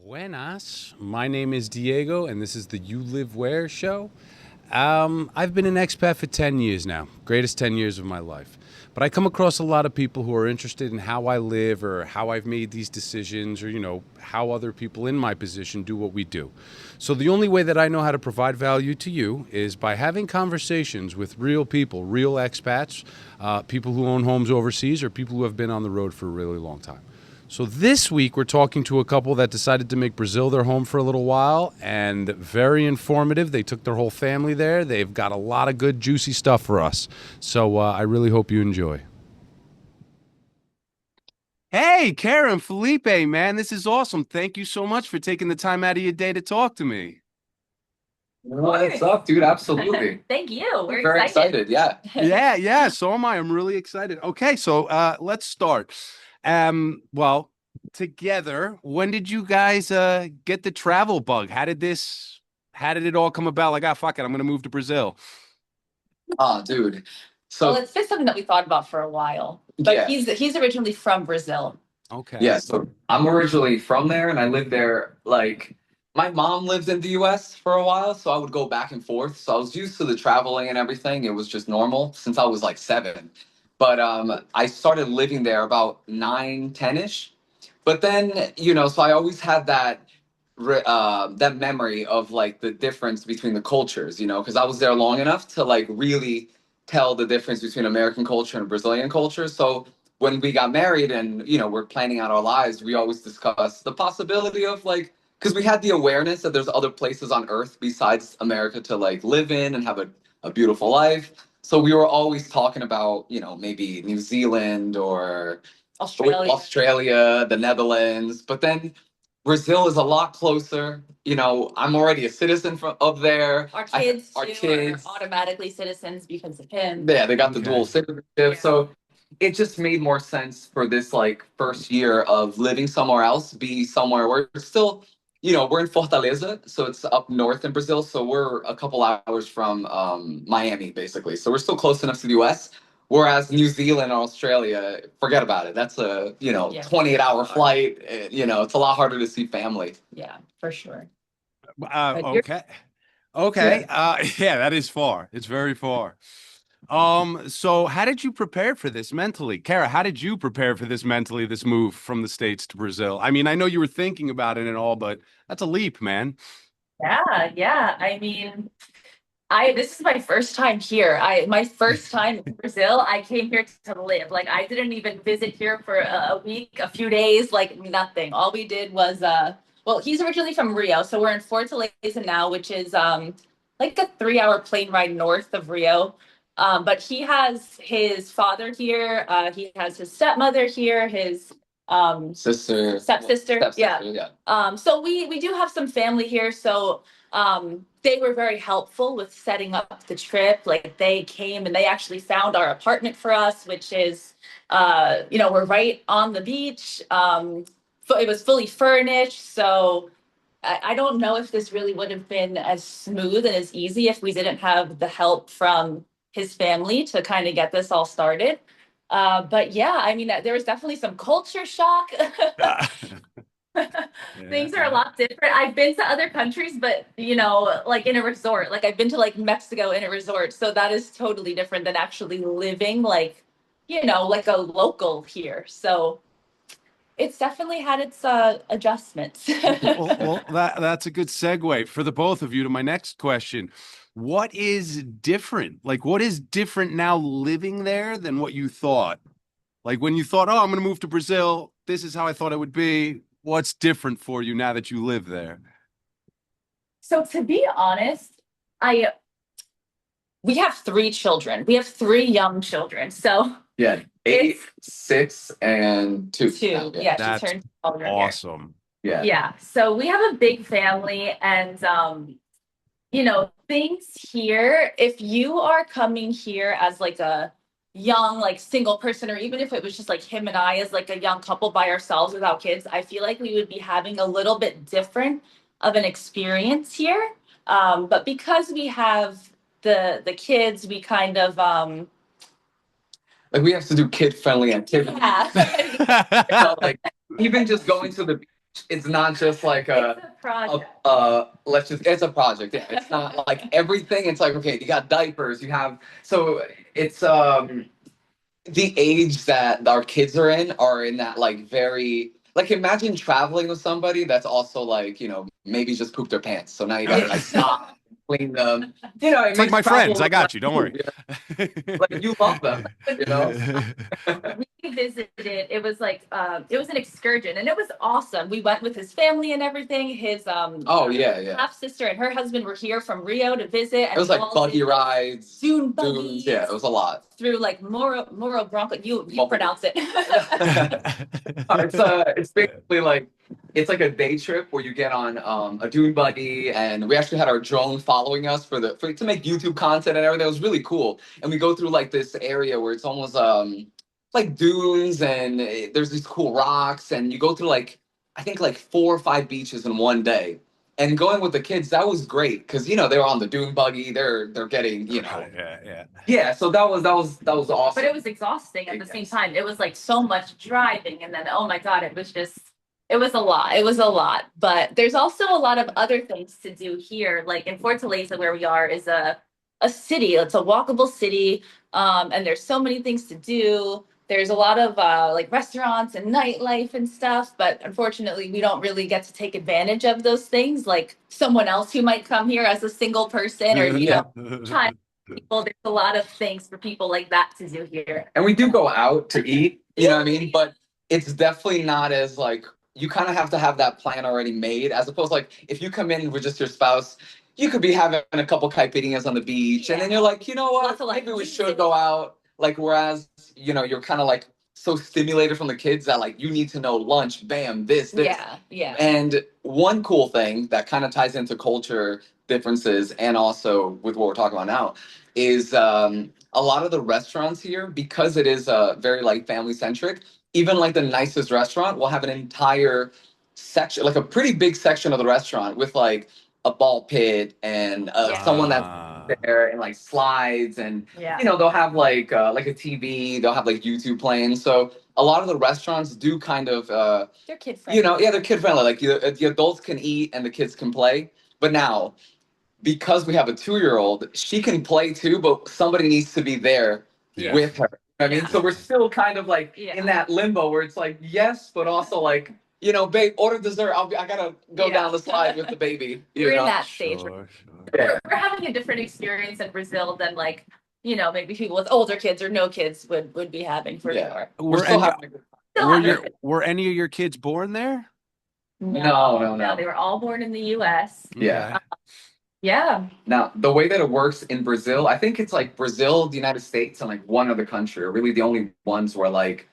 Buenas. My name is Diego, and this is the You Live Where show. I've been an expat for 10 years now, greatest 10 years of my life. But I come across a lot of people who are interested in how I live or how I've made these decisions or, how other people in my position do what we do. So the only way that I know how to provide value to you is by having conversations with real people, real expats, people who own homes overseas or people who have been on the road for a really long time. So this week we're talking to a couple that decided to make Brazil their home for a little while, and very informative. They took their whole family there. They've got a lot of good, juicy stuff for us. So I really hope you enjoy. Hey, Karen, Felipe, man, this is awesome. Thank you so much for taking the time out of your day to talk to me. What's up, dude? Absolutely. Thank you. We're Very excited. excited. Yeah. Yeah, so am I. I'm really excited. Okay, so let's start. Well, together, when did you guys get the travel bug? How did it all come about? Like, ah, fuck it, I'm gonna move to Brazil. Dude. Well, So it's been something that we thought about for a while. But yeah, he's originally from Brazil. Okay. yeah. So I'm originally from there, and I lived there. Like my mom lived in the U.S. for a while, so I would go back and forth. So I was used to the traveling and everything. It was just normal since I was like 7. But I started living there about 9, 10ish. But then so I always had that memory of like the difference between the cultures, because I was there long enough to like really tell the difference between American culture and Brazilian culture. So when we got married and we're planning out our lives, we always discuss the possibility of like, because we had the awareness that there's other places on earth besides America to like live in and have a beautiful life. So we were always talking about maybe New Zealand or Australia, the Netherlands, but then Brazil is a lot closer. I'm already a citizen of there. Our kids Our too kids, are automatically citizens because of him. yeah, they got the Okay. dual citizenship. Yeah. So it just made more sense for this like first year of living somewhere else, be somewhere where it's still, we're in Fortaleza, so it's up north in Brazil. So we're a couple hours from Miami, basically. So we're still close enough to the US. Whereas New Zealand or Australia, forget about it. That's a, Yeah. 28-hour flight. It's a lot harder to see family. Yeah, for sure. Okay. Yeah. Okay. Yeah, that is far. It's very far. So how did you prepare for this mentally? Kara, how did you prepare for this mentally, this move from the States to Brazil? I mean, I know you were thinking about it and all, but that's a leap, man. Yeah. I mean, I this is my first time here. My first time in Brazil. I came here to live. Like I didn't even visit here for a week, a few days, like nothing. All we did was well, he's originally from Rio, so we're in Fortaleza now, which is like a 3-hour plane ride north of Rio. But he has his father here, he has his stepmother here, his stepsister. Yeah. Yeah. So we do have some family here, so they were very helpful with setting up the trip. Like they came and they actually found our apartment for us, which is, we're right on the beach. It was fully furnished. So I don't know if this really would have been as smooth and as easy if we didn't have the help from his family to kind of get this all started. But yeah, I mean, there was definitely some culture shock. Things are a Yeah. lot different. I've been to other countries, but like in a resort. Like I've been to like Mexico in a resort, so that is totally different than actually living like, like a local here. So it's definitely had its adjustments. Well, that's a good segue for the both of you to my next question. What is different? Like, what is different now living there than what you thought? Like when you thought, oh, I'm going to move to Brazil, this is how I thought it would be. What's different for you now that you live there? So to be honest, I we have 3 children. We have 3 young children. So Yeah. 8, 6, and 2. 2. Yeah, she That's turned 12 here. awesome. Yeah. Yeah. So we have a big family and things here, if you are coming here as like a young, like single person, or even if it was just like him and I as like a young couple by ourselves without kids, I feel like we would be having a little bit different of an experience here. But because we have the kids, we kind of Like we have to do kid-friendly activities. yeah. Like even just going to the beach it's not just like It's a project. let's just it's a project. Yeah, it's not like everything. It's like, okay, you got diapers, you have, so it's the age that our kids are in that like very, like, imagine traveling with somebody that's also like, maybe just pooped their pants, so now you gotta like stop, clean them, it It's like makes my travel friends. I look like got you. Don't worry. like you love them, you know. We visited. It was an excursion, and it was awesome. We went with his family and everything. His Oh yeah. half sister and her husband were here from Rio to visit, It and was we like all buggy did rides, dune dunes. buggies Yeah, it was a lot. through like Moro Bronco. You Well, pronounce it. it's basically like, it's like a day trip where you get on a dune buggy, and we actually had our drone following us to make YouTube content and everything. It was really cool, and we go through like this area where it's almost like dunes, and there's these cool rocks, and you go through like, I think like 4 or 5 beaches in one day. And going with the kids, that was great because they were on the dune buggy. They're getting yeah. So that was awesome. But it was exhausting at the same time. It was like so much driving, and then oh my god, it was a lot. It was a lot. But there's also a lot of other things to do here. Like in Fortaleza, where we are, is a city. It's a walkable city, and there's so many things to do. There's a lot of like restaurants and nightlife and stuff, but unfortunately, we don't really get to take advantage of those things. Like someone else who might come here as a single person, or child people. There's a lot of things for people like that to do here. And we do go out to eat, you know what I mean? But it's definitely not as like, you kind of have to have that plan already made, as opposed to like, if you come in with just your spouse, you could be having a couple caipirinhas on the beach, and then you're like, you know what, maybe we should go out. Like, whereas, you're kind of like so stimulated from the kids that like, you need to know lunch, bam, this. Yeah. And one cool thing that kind of ties into culture differences, and also with what we're talking about now, is a lot of the restaurants here, because it is very like family centric. Even like the nicest restaurant will have an entire section, like a pretty big section of the restaurant with like a ball pit and someone that's there, and like slides, and they'll have like a TV, they'll have like YouTube playing. So a lot of the restaurants do kind of they're kid friendly. yeah, they're kid friendly. Like the adults can eat and the kids can play. But now, because we have a 2-year-old, she can play too, but somebody needs to be there with her. I mean, so we're still kind of like in that limbo where it's like, yes, but also like, babe, order dessert. I gotta go down the slide with the baby. We're in that stage. Sure. We're having a different experience in Brazil than like, maybe people with older kids or no kids would be having for sure. Were any of your kids born there? No. They were all born in the US. Yeah. Yeah. Now, the way that it works in Brazil, I think it's like Brazil, the United States, and like one other country are really the only ones where like,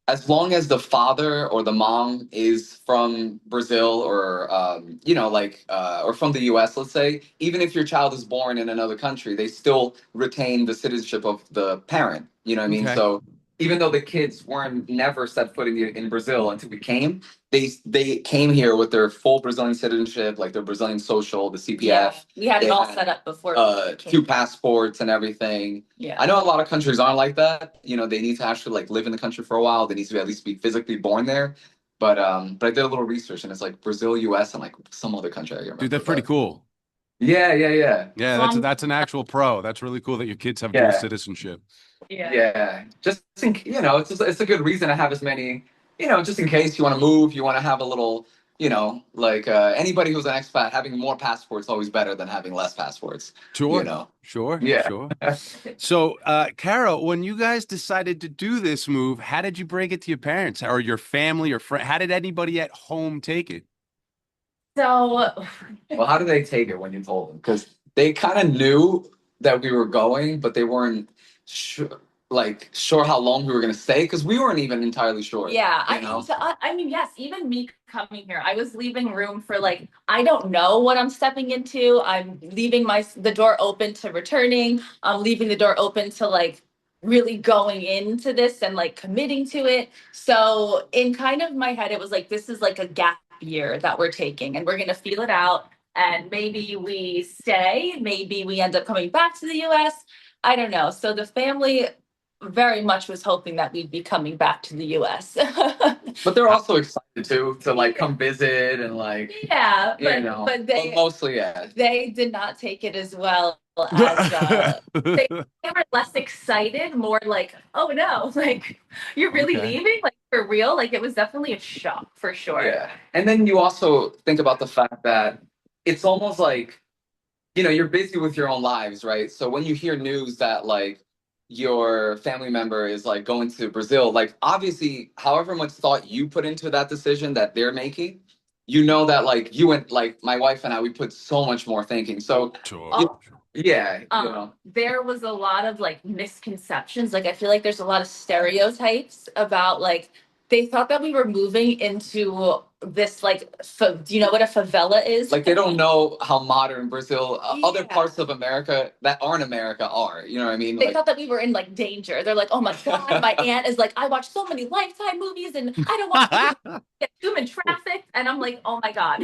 as long as the father or the mom is from Brazil, or or from the US, let's say, even if your child is born in another country, they still retain the citizenship of the parent. You know what I mean? Okay. So even though the kids weren't never set foot in Brazil until we came, they came here with their full Brazilian citizenship, like their Brazilian social, the CPF. Yeah, we had it all set up before. 2 passports and everything. Yeah. I know a lot of countries aren't like that. They need to actually like live in the country for a while. They need to at least be physically born there. But I did a little research, and it's like Brazil, US, and like some other country I remember. Dude, that's pretty cool. Yeah. Yeah, that's an actual pro. That's really cool that your kids have dual citizenship. Yeah. Just it's a good reason to have as many, just in case you want to move, you want to have a little, like anybody who's an expat, having more passports is always better than having less passports. Sure. Sure. So, Carol, when you guys decided to do this move, how did you break it to your parents or your family or friend? How did anybody at home take it? So, well, how did they take it when you told them? Because they kind of knew that we were going, but they weren't sure how long we were going to stay, because we weren't even entirely sure. Yeah, I mean, yes, even me coming here, I was leaving room for like, I don't know what I'm stepping into. I'm leaving the door open to returning. I'm leaving the door open to like really going into this and like committing to it. So in kind of my head, it was like, this is like a gap year that we're taking, and we're going to feel it out. And maybe we stay, maybe we end up coming back to the US. I don't know. So the family very much was hoping that we'd be coming back to the US. But they're also excited too to like come visit and like Yeah, you know. but But mostly, yeah. they did not take it as well as they, they were less excited, more like, oh no, like you're really Okay. leaving, like for real. Like it was definitely a shock for sure. Yeah. And then you also think about the fact that it's almost like, you're busy with your own lives, right? So when you hear news that like your family member is like going to Brazil, like obviously, however much thought you put into that decision that they're making, that like you and like my wife and I, we put so much more thinking. So, Sure. you, yeah, There was a lot of like misconceptions. Like I feel like there's a lot of stereotypes about like they thought that we were moving into this like do you know what a favela is? like they don't know how modern Brazil, other Yeah. parts of America that aren't America are. You know what I mean? They Like, thought that we were in like danger. They're like, oh my God, my aunt is like, I watch so many Lifetime movies and I don't want to get human trafficked. And I'm like, oh my God.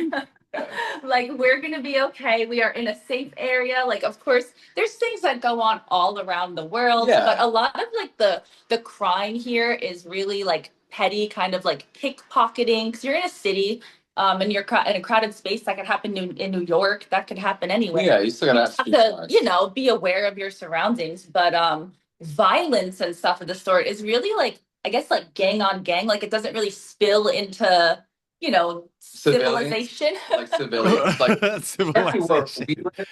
Like we're gonna be okay. We are in a safe area. Like, of course, there's things that go on all around the world, Yeah. but a lot of like the crime here is really like petty, kind of like pickpocketing. Because you're in a city, and you're in a crowded space. That could happen in New York. That could happen anywhere. Yeah, you still You gotta just have have street to, smarts. be aware of your surroundings. But violence and stuff of the sort is really like, I guess, like gang on gang. Like it doesn't really spill into, Civilians, civilization. like civilians, like especially where we Civilization. live.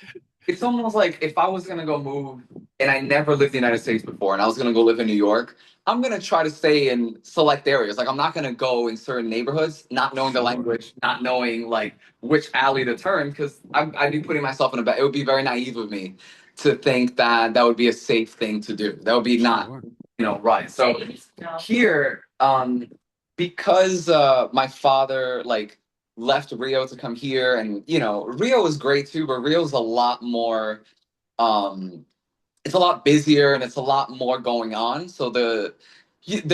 It's almost like if I was gonna go move and I never lived in the United States before and I was gonna go live in New York, I'm gonna try to stay in select areas. Like I'm not gonna go in certain neighborhoods, not knowing the Sure. language, not knowing like which alley to turn, because I'd be putting myself in a bad. It would be very naive of me to think that that would be a safe thing to do. That would be not, Sure. right. So No. here, because my father like left Rio to come here, and Rio is great too, but Rio's a lot more um it's a lot busier and it's a lot more going on. So the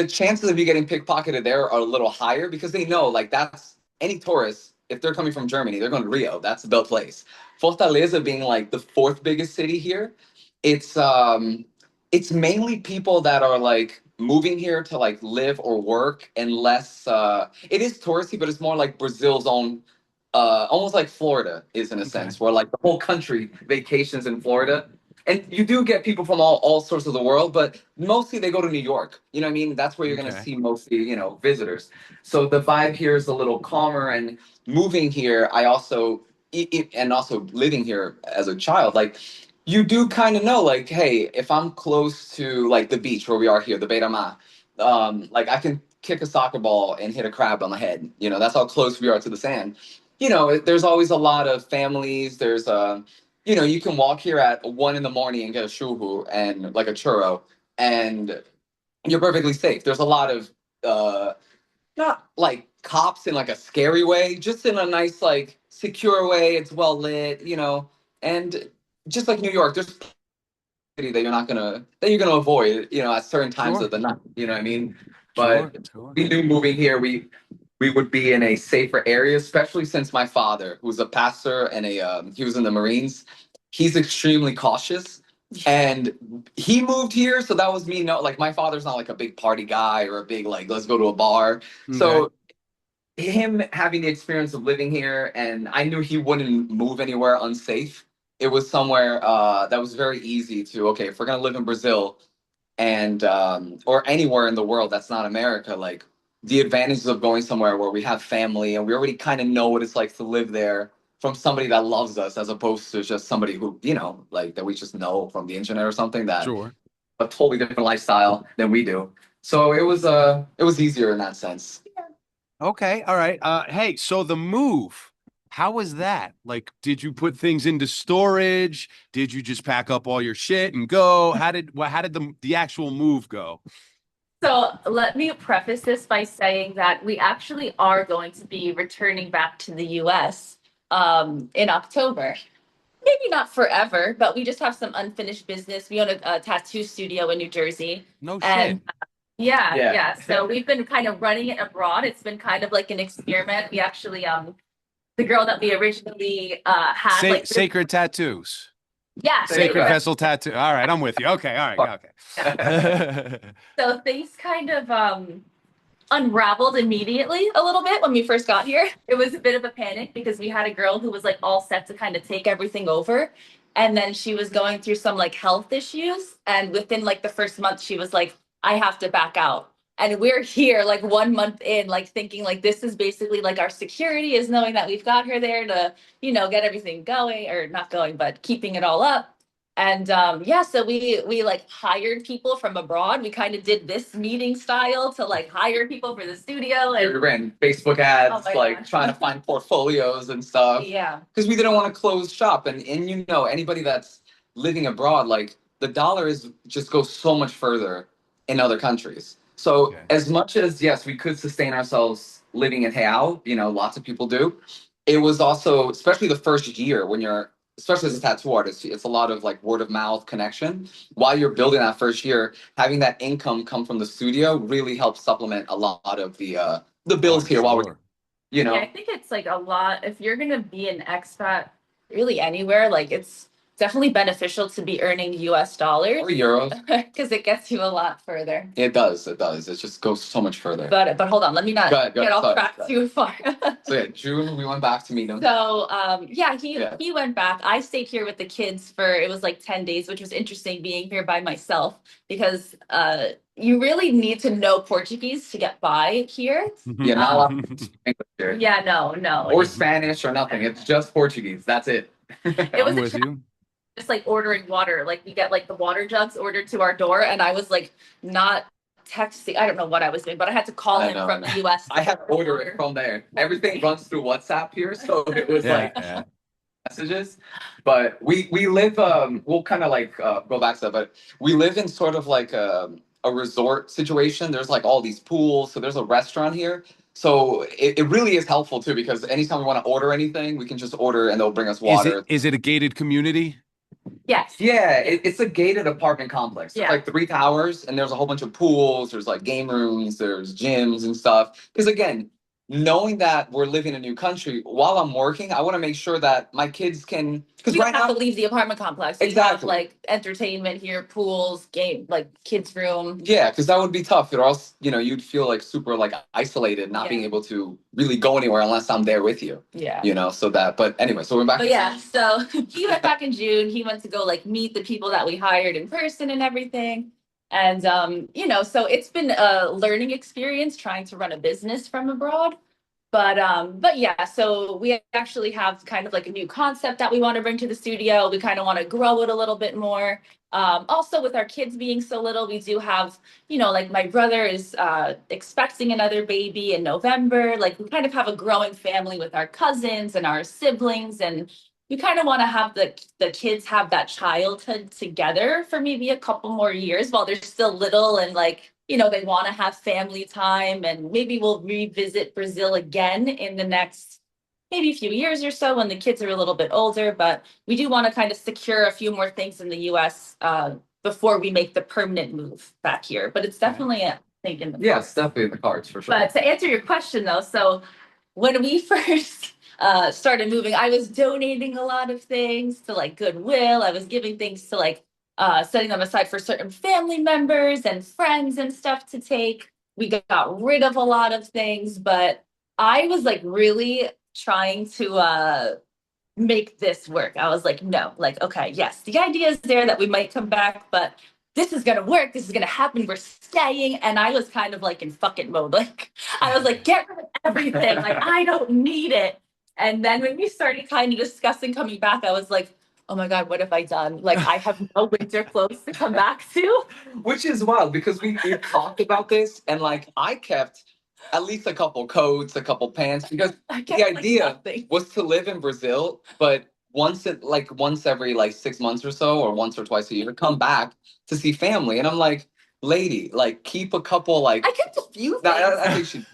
chances of you getting pickpocketed there are a little higher because they know like that's any tourist, if they're coming from Germany, they're going to Rio. That's the place. Fortaleza being like the fourth biggest city here, it's it's mainly people that are like moving here to like live or work, and less it is touristy, but it's more like Brazil's own, almost like Florida is in a Okay. sense, where like the whole country vacations in Florida. And you do get people from all sorts of the world, but mostly they go to New York. You know what I mean? That's where you're going to Okay. see mostly, visitors. So the vibe here is a little calmer. And moving here, I also, and also living here as a child, like you do kind of know, like, hey, if I'm close to like the beach where we are here, the Beira-Mar, like I can kick a soccer ball and hit a crab on the head. That's how close we are to the sand. There's always a lot of families. There's you can walk here at 1 in the morning and get a shuhu and like a churro, and you're perfectly safe. There's a lot of not like cops in like a scary way, just in a nice like secure way. It's well lit, and just like New York, there's city that you're gonna avoid, at certain times Sure. of the night. You know what I mean? Sure. But Sure. we knew moving here, we would be in a safer area, especially since my father, who's a pastor and he was in the Marines, he's extremely cautious. And he moved here, so that was me. No, like my father's not like a big party guy or a big like let's go to a bar. Okay. So him having the experience of living here, and I knew he wouldn't move anywhere unsafe. It was somewhere that was very easy to, okay, if we're gonna live in Brazil and or anywhere in the world that's not America, like the advantages of going somewhere where we have family and we already kind of know what it's like to live there from somebody that loves us, as opposed to just somebody who, like that we just know from the internet or something, that Sure. a totally different lifestyle than we do. So it was easier in that sense. Okay. All right. Hey, so the move, how was that? Like, did you put things into storage? Did you just pack up all your shit and go? How did the actual move go? So let me preface this by saying that we actually are going to be returning back to the US in October. Maybe not forever, but we just have some unfinished business. We own a tattoo studio in New Jersey. No And shit. yeah, Yeah. yeah. So we've been kind of running it abroad. It's been kind of like an experiment. We actually, the girl that we originally had, like, Sacred tattoos. yeah, Sacred Right. vessel tattoo. All right, I'm with you. Okay, all right, okay. So things kind of unraveled immediately a little bit when we first got here. It was a bit of a panic because we had a girl who was like all set to kind of take everything over. And then she was going through some like health issues. And within like the first month, she was like, I have to back out. And we're here like 1 month in, like thinking like this is basically like our security is knowing that we've got her there to, get everything going or not going, but keeping it all up. And yeah, so we like hired people from abroad. We kind of did this meeting style to like hire people for the studio We and ran Facebook oh ads, my like gosh. trying to find portfolios and stuff. Yeah. Because we didn't want to close shop. And anybody that's living abroad, like the dollar is just goes so much further in other countries. So Okay. as much as yes, we could sustain ourselves living in Real, lots of people do. It was also, especially the first year when you're, especially as a tattoo artist, it's a lot of like word of mouth connection. While you're building that first year, having that income come from the studio really helps supplement a lot of the bills Oh, here while we're, sure. you know. Yeah, I think it's like a lot. If you're gonna be an expat, really anywhere, like it's definitely beneficial to be earning US dollars Or euros. because it gets you a lot further. It does. It does. It just goes so much further. But hold on, let me not Go ahead, get off sorry, track sorry. too far. So yeah, June we went back to meet him. So yeah, Yeah. he went back. I stayed here with the kids for it was like 10 days, which was interesting being here by myself because you really need to know Portuguese to get by here. Yeah, not a lot of English here. Yeah, no. Or Spanish or nothing. It's just Portuguese. That's it. It was I'm with you. just like ordering water. Like we get like the water jugs ordered to our door, and I was like not texting. I don't know what I was doing, but I had to call I him know. from the US. I had to order it from there. Everything runs through WhatsApp here, so it was Yeah, like yeah. messages. But we live we'll kind of like go back to that, but we live in sort of like a resort situation. There's like all these pools, so there's a restaurant here. So it really is helpful too because anytime we want to order anything, we can just order and they'll bring us water. Is it a gated community? Yes. Yeah, it's a gated apartment complex. There's Yeah. like 3 towers, and there's a whole bunch of pools. There's like game rooms, there's gyms and stuff. Because again, knowing that we're living in a new country, while I'm working, I want to make sure that my kids can. Because You right don't have now, to leave the apartment complex. You have Exactly. like entertainment here, pools, game, like kids' room. yeah, because that would be tough. Or else, you'd feel like super like isolated, not Yeah. being able to really go anywhere unless I'm there with you. Yeah. So that. But anyway, so we're back. But yeah, so he went back in June. He went to go like meet the people that we hired in person and everything. And so it's been a learning experience trying to run a business from abroad. But yeah, so we actually have kind of like a new concept that we want to bring to the studio. We kind of want to grow it a little bit more. Also with our kids being so little, we do have, like my brother is expecting another baby in November. Like we kind of have a growing family with our cousins and our siblings, and we kind of want to have the kids have that childhood together for maybe a couple more years while they're still little and like they want to have family time, and maybe we'll revisit Brazil again in the next maybe few years or so when the kids are a little bit older. But we do want to kind of secure a few more things in the US before we make the permanent move back here. But it's definitely a thing in the Yeah, it's definitely in the cards for sure. But to answer your question though, so when we first started moving, I was donating a lot of things to like Goodwill. I was giving things to like setting them aside for certain family members and friends and stuff to take. We got rid of a lot of things, but I was like really trying to make this work. I was like, no, like, okay, yes, the idea is there that we might come back, but this is gonna work. This is gonna happen. We're staying. And I was kind of like in fuck it mode. Like, I was like, get rid of everything. Like, I don't need it. And then when we started kind of discussing coming back, I was like, oh my God, what have I done? Like, I have no winter clothes to come back to. Which is wild because we talked about this and like I kept at least a couple coats, a couple pants because I the kept, like, idea nothing. was to live in Brazil, but once every like 6 months or so, or once or twice a year, come back to see family. And I'm like, lady, like keep a couple like I kept a few things. I think she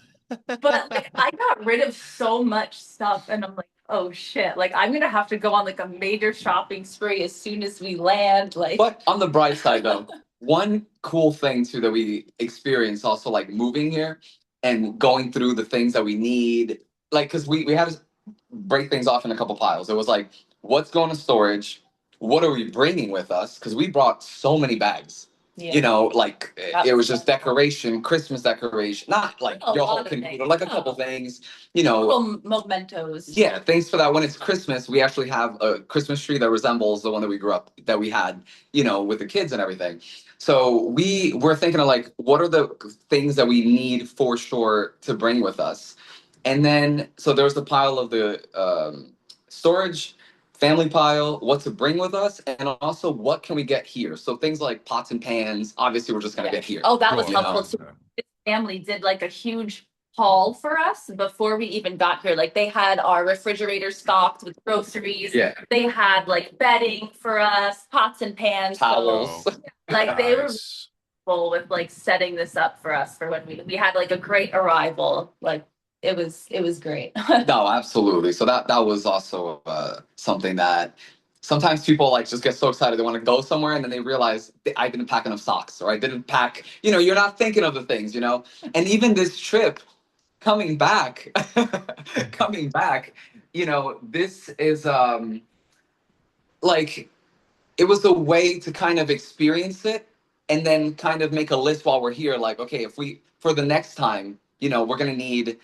But like I got rid of so much stuff, and I'm like, oh shit, like I'm gonna have to go on like a major shopping spree as soon as we land. Like, But on the bright side, though, one cool thing too that we experienced also like moving here and going through the things that we need, like because we had to break things off in a couple piles. It was like, what's going to storage? What are we bringing with us? Because we brought so many bags. You know, like That it was was just fun. decoration, Christmas decoration, not like A your whole lot of computer, things. like a couple Oh, things, you know. little mementos. Yeah, thanks for that. When it's Christmas, we actually have a Christmas tree that resembles the one that we grew up that we had, you know, with the kids and everything. So we were thinking of like, what are the things that we need for sure to bring with us? And then so there was the pile of the storage, family pile, what to bring with us, and also what can we get here. So things like pots and pans, obviously we're just gonna Yeah. get here. Oh, that was Sure. helpful too. His family did like a huge haul for us before we even got here. Like they had our refrigerator stocked with groceries. Yeah, They had like bedding for us, pots and pans. So towels. like they were Nice. full with like setting this up for us for when we had like a great arrival. Like it was great. No, absolutely. So that was also something that sometimes people like just get so excited they want to go somewhere and then they realize I didn't pack enough socks or I didn't pack. You know, you're not thinking of the things. You know, and even this trip coming back, coming back. You know, this is like it was a way to kind of experience it and then kind of make a list while we're here like okay if we for the next time you know we're going to need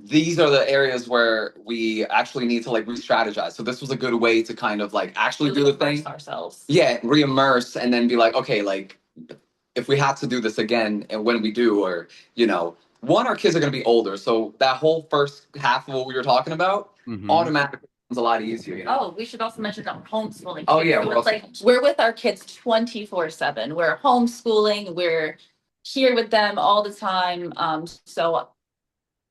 these are the areas where we actually need to like re-strategize so this was a good way to kind of like actually do Really the thing immerse ourselves. yeah re-immerse and then be like okay like if we have to do this again and when we do or you know one our kids are going to be older so that whole first half of what we were talking about Mm-hmm. automatically becomes a lot easier you know Oh, we should also mention that we're homeschooling. oh Too. yeah So we're it's also like we're with our kids 24/7. We're homeschooling. We're here with them all the time. So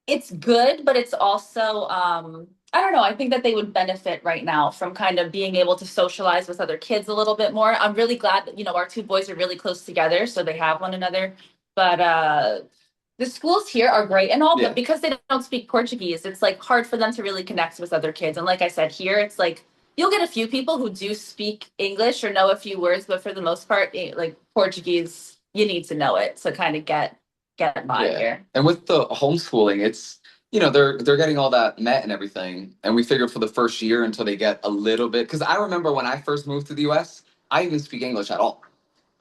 it's good, but it's also I don't know. I think that they would benefit right now from kind of being able to socialize with other kids a little bit more. I'm really glad that our two boys are really close together, so they have one another. But the schools here are great, and all yeah but because they don't speak Portuguese, it's like hard for them to really connect with other kids. And like I said, here it's like you'll get a few people who do speak English or know a few words, but for the most part, like Portuguese, you need to know it to kind of get by Yeah. here. And with the homeschooling, it's you know, they're getting all that met and everything. And we figured for the first year until they get a little bit because I remember when I first moved to the US, I didn't speak English at all.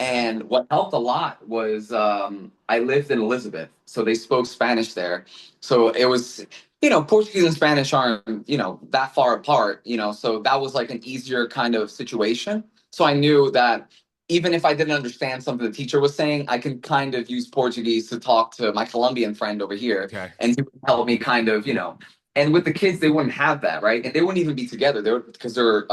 And what helped a lot was I lived in Elizabeth, so they spoke Spanish there. So it was, you know, Portuguese and Spanish aren't, you know, that far apart, you know, so that was like an easier kind of situation. So I knew that even if I didn't understand something the teacher was saying, I can kind of use Portuguese to talk to my Colombian friend over here, Okay. and he would help me kind of, you know. And with the kids, they wouldn't have that, right? And they wouldn't even be together. They were because they're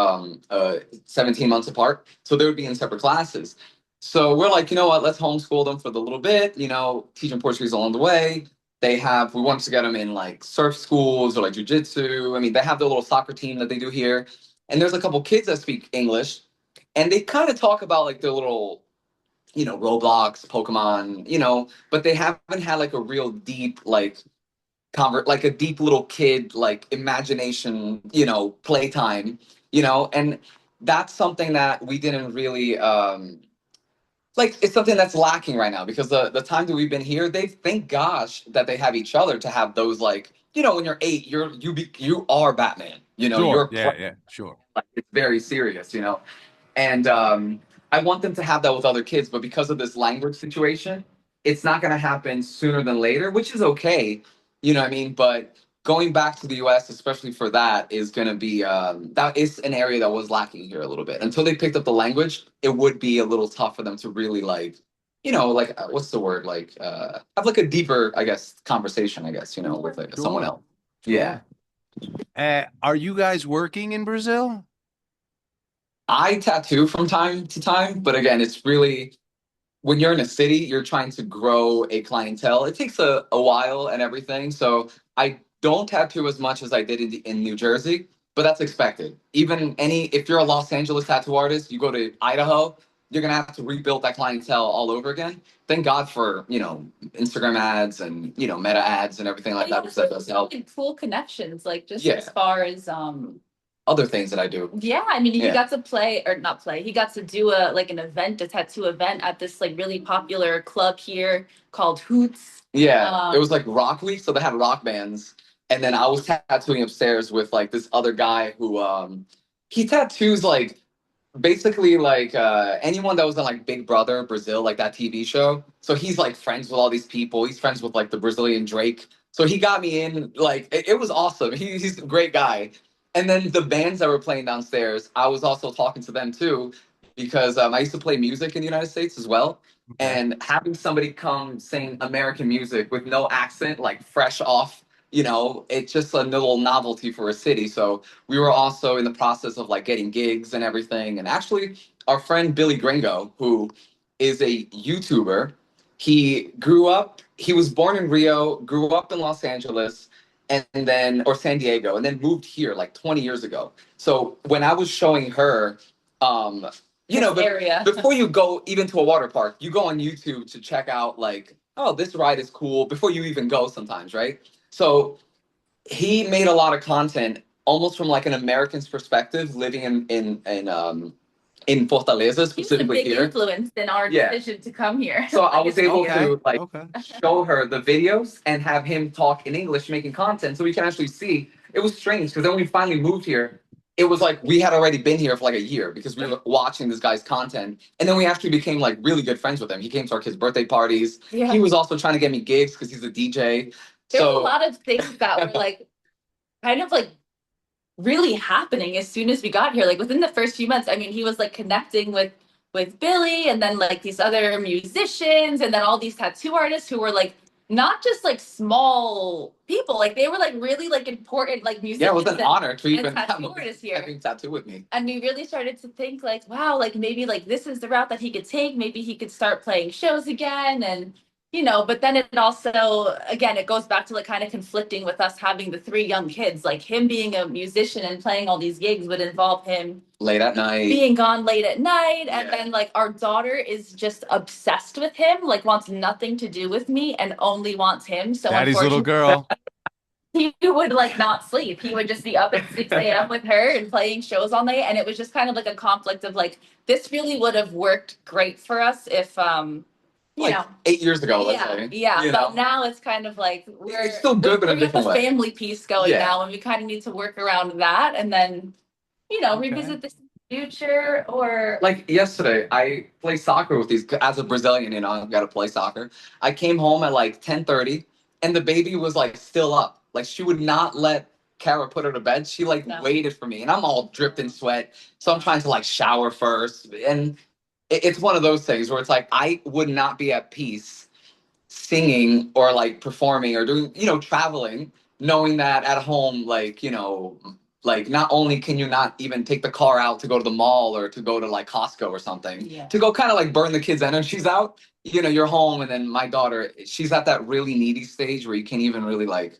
17 months apart, so they would be in separate classes. So we're like, you know what? Let's homeschool them for the little bit. You know, teach them Portuguese along the way. We wanted to get them in like surf schools or like jujitsu. I mean, they have their little soccer team that they do here. And there's a couple kids that speak English, and they kind of talk about like their little, you know, Roblox, Pokemon, you know, but they haven't had like a real deep like like a deep little kid like imagination, you know, playtime, you know, and that's something that we didn't really like it's something that's lacking right now because the time that we've been here, they thank gosh that they have each other to have those like you know when you're 8, you are Batman. You know, Sure. you're Yeah. Yeah. Sure. like, it's very serious. You know, and I want them to have that with other kids, but because of this language situation, it's not going to happen sooner than later, which is okay. You know what I mean? But going back to the US, especially for that, is going to be that is an area that was lacking here a little bit. Until they picked up the language, it would be a little tough for them to really like, you know, like what's the word? Like have like a deeper, I guess, conversation. I guess you know, with like, someone Sure. else. Yeah. Sure. Are you guys working in Brazil? I tattoo from time to time, but again, it's really when you're in a city, you're trying to grow a clientele. It takes a while and everything. So I don't tattoo as much as I did in New Jersey, but that's expected. Even if you're a Los Angeles tattoo artist, you go to Idaho, you're gonna have to rebuild that clientele all over again. Thank God for Instagram ads and Meta ads and everything like that because that does help. Cool connections, like just Yeah, as far as other things that I do. yeah, I mean, he Yeah. got to play or not play. He got to do a tattoo event at this like really popular club here called Hoots. Yeah, it was like rock week, so they had rock bands, and then I was tattooing upstairs with like this other guy who he tattoos like basically like anyone that was on like Big Brother Brazil, like that TV show. So he's like friends with all these people. He's friends with like the Brazilian Drake. So he got me in. Like it was awesome. He's a great guy. And then the bands that were playing downstairs, I was also talking to them too, because I used to play music in the United States as well. Okay. And having somebody come sing American music with no accent, like fresh off, you know, it's just a little novelty for a city. So we were also in the process of like getting gigs and everything. And actually, our friend Billy Gringo, who is a YouTuber, he was born in Rio, grew up in Los Angeles, and then, or San Diego, and then moved here like 20 years ago. So when I was showing her, um, you This know, but area. before you go even to a water park, you go on YouTube to check out like, oh, this ride is cool before you even go sometimes, right? So he made a lot of content almost from like an American's perspective, living in Fortaleza, He was a specifically big here. influence in our Yeah. decision to come here. So I Like, was it's able Okay. to like Okay. show her the videos and have him talk in English, making content, so we can actually see. It was strange because then when we finally moved here, it was like we had already been here for like a year because we were watching this guy's content, and then we actually became like really good friends with him. He came to our kids' birthday parties. Yeah. He was also trying to get me gigs because he's a DJ. There's a So lot of things that were like kind of like really happening as soon as we got here. Like within the first few months, I mean, he was like connecting with Billy and then like these other musicians and then all these tattoo artists who were like not just like small people, like they were like really like important like musicians. yeah, it was an honor to and even have tattoo him artists here. having tattoo with me. And we really started to think like, wow, like maybe like this is the route that he could take. Maybe he could start playing shows again. And, you know, but then it also, again, it goes back to like kind of conflicting with us having the three young kids. Like him being a musician and playing all these gigs would involve him Late at night. being gone late at night. And Yeah. then like our daughter is just obsessed with him, like wants nothing to do with me and only wants him. So Daddy's little unfortunately, girl. he would like not sleep. He would just be up at 6 a.m. with her and playing shows all night. And it was just kind of like a conflict of like, this really would have worked great for us if, you Like know, 8 years ago, let's yeah, say. yeah. You But know? now it's kind of like It's still good, but in a we got different the way. family piece going Yeah. now, and we kind of need to work around that, and then, you know, Okay. revisit this in the future or Like yesterday, I play soccer with these as a Brazilian. You know, I've got to play soccer. I came home at like 10:30, and the baby was like still up. Like she would not let Kara put her to bed. She like No. waited for me, and I'm all dripped in sweat. So I'm trying to like shower first, and it's one of those things where it's like I would not be at peace singing or like performing or doing, you know, traveling, knowing that at home, like, you know, like not only can you not even take the car out to go to the mall or to go to like Costco or something, Yeah. to go kind of like burn the kids' energies out, you know, you're home. And then my daughter, she's at that really needy stage where you can't even really like,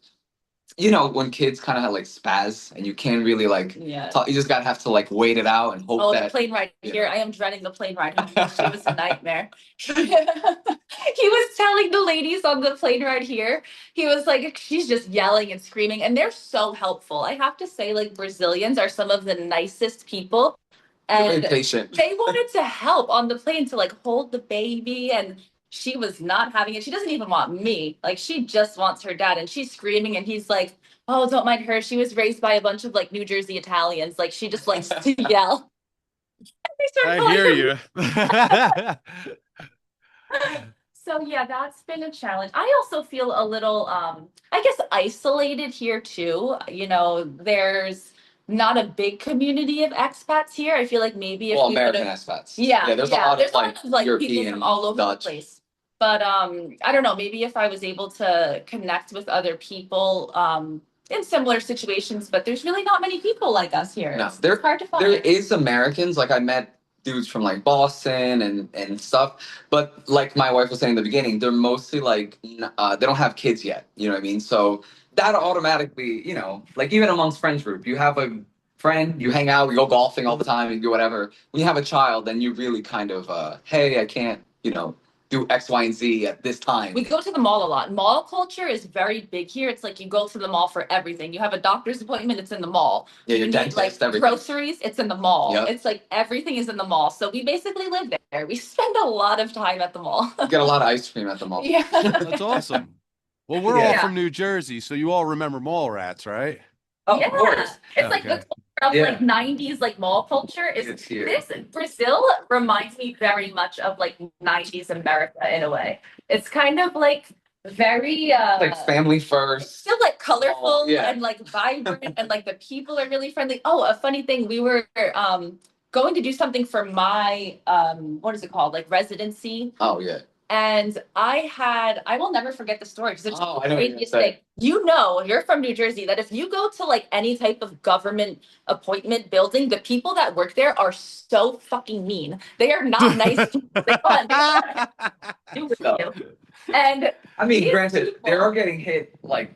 you know, when kids kind of have like spaz and you can't really like yeah. talk, you just gotta have to like wait it out and hope Oh, the that plane ride you here. know. I am dreading the plane ride home. It was a nightmare. He was telling the ladies on the plane ride here, he was like, she's just yelling and screaming, and they're so helpful. I have to say, like, Brazilians are some of the nicest people. They're very And patient. they wanted to help on the plane to like hold the baby, and she was not having it. She doesn't even want me. Like she just wants her dad, and she's screaming, and he's like, "Oh, don't mind her. She was raised by a bunch of like New Jersey Italians. Like she just likes to yell." They start I calling hear her- you. So yeah, that's been a challenge. I also feel a little I guess isolated here too. You know, there's not a big community of expats here. I feel like maybe if Well, we American would've- expats. yeah, There's a lot there's of like people European, from all over Dutch. the place. But I don't know, maybe if I was able to connect with other people in similar situations, but there's really not many people like us here. No, It's hard to find. There is Americans, like I met dudes from like Boston and stuff, but like my wife was saying in the beginning, they're mostly like they don't have kids yet. You know what I mean? So that automatically, you know, like even amongst friends group, you have a friend, you hang out, you go golfing all the time, you do whatever. When you have a child, then you really kind of hey, I can't, you know, do X, Y, and Z at this time. We go to the mall a lot. Mall culture is very big here. It's like you go to the mall for everything. You have a doctor's appointment, it's in the mall. Yeah, You your need dentist, like everything. groceries, it's in the mall. Yep. It's like everything is in the mall. So we basically live there. We spend a lot of time at the mall. You get a lot of ice cream at the mall. Yeah. That's awesome. Well, we're all Yeah. from New Jersey, so you all remember mall rats, right? Oh, Yeah. of course. It's like the Okay. of Yeah. like 90s like mall culture is It's here. this Brazil reminds me very much of like 90s America in a way. It's kind of like very Like family first. still like colorful Yeah. and like vibrant and like the people are really friendly. Oh, a funny thing, we were going to do something for my what is it called? Like residency. Oh yeah. And I will never forget the story because it's Oh, I the know what you're gonna craziest say. thing. You know, you're from New Jersey, that if you go to like any type of government appointment building, the people that work there are so fucking mean. They are not nice people. They want to do with No. you. And I mean, these granted, people- they are getting hit. Like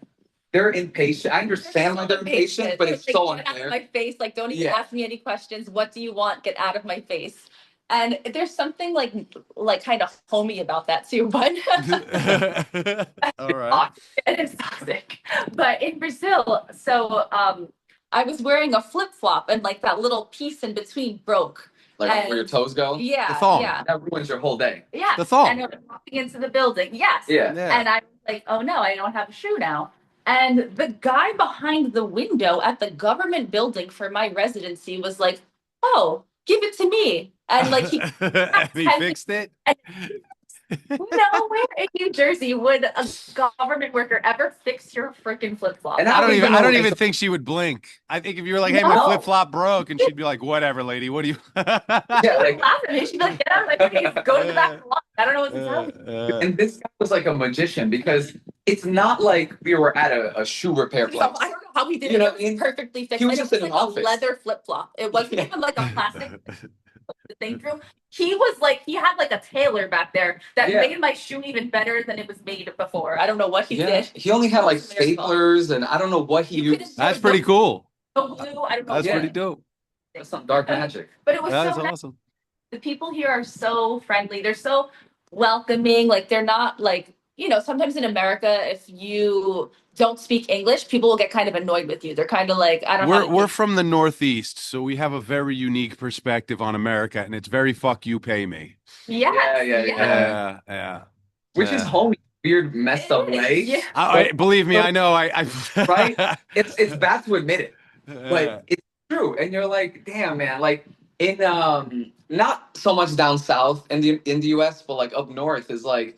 they're impatient. I understand why they're impatient, but it's like, so get out of unfair. my face. Like, don't even Yeah. ask me any questions. What do you want? Get out of my face. And there's something like kind of homey about that too, but All right. it is toxic. But in Brazil, so I was wearing a flip flop and like that little piece in between broke. Like And- where your toes go. The Yeah, thong. yeah, That ruins your whole day. yeah. The thong. And I was walking into the building. Yes. Yeah. Yeah. And I was like, oh no, I don't have a shoe now. And the guy behind the window at the government building for my residency was like, oh, give it to me. And like he And he fixed it. nowhere in New Jersey would a government worker ever fix your freaking flip flop. And I don't know, even like, think she would blink. I think if you were like, "Hey, my No. flip flop broke," and she'd be like, "Whatever, lady. What do you?" Yeah, like laugh at me. She'd be like, get out of my face. Go to the back of the line. I don't know what to tell you. and this guy was like a magician because it's not like we were at a shoe repair place. So I don't know how he did You it. know It what I mean? was perfectly fixed. He was And just it in an like office. a leather flip flop. It wasn't Yeah. even like a plastic thing through. He was like, he had like a tailor back there that Yeah. made my shoe even better than it was made before. I don't know what he Yeah, did. he only had like It was a miracle. staplers, and I don't know what he You couldn't- used. That's pretty cool. No glue. I don't know. That's Yeah. what. pretty dope. That's some dark magic. But it was That's so nice. awesome. The people here are so friendly. They're so welcoming. Like they're not like, sometimes in America, if you don't speak English, people will get kind of annoyed with you. They're kind of like, I don't know. We're from the Northeast, so we have a very unique perspective on America, and it's very "fuck you, pay me." Yes, Yeah. Yeah, yeah. Which is homey, weird, messed up It is, way. yeah. Believe me, I know. Right? It's bad to admit it, Yeah. but it's true. And you're like, damn, man. Like in not so much down south in the US, but like up north is like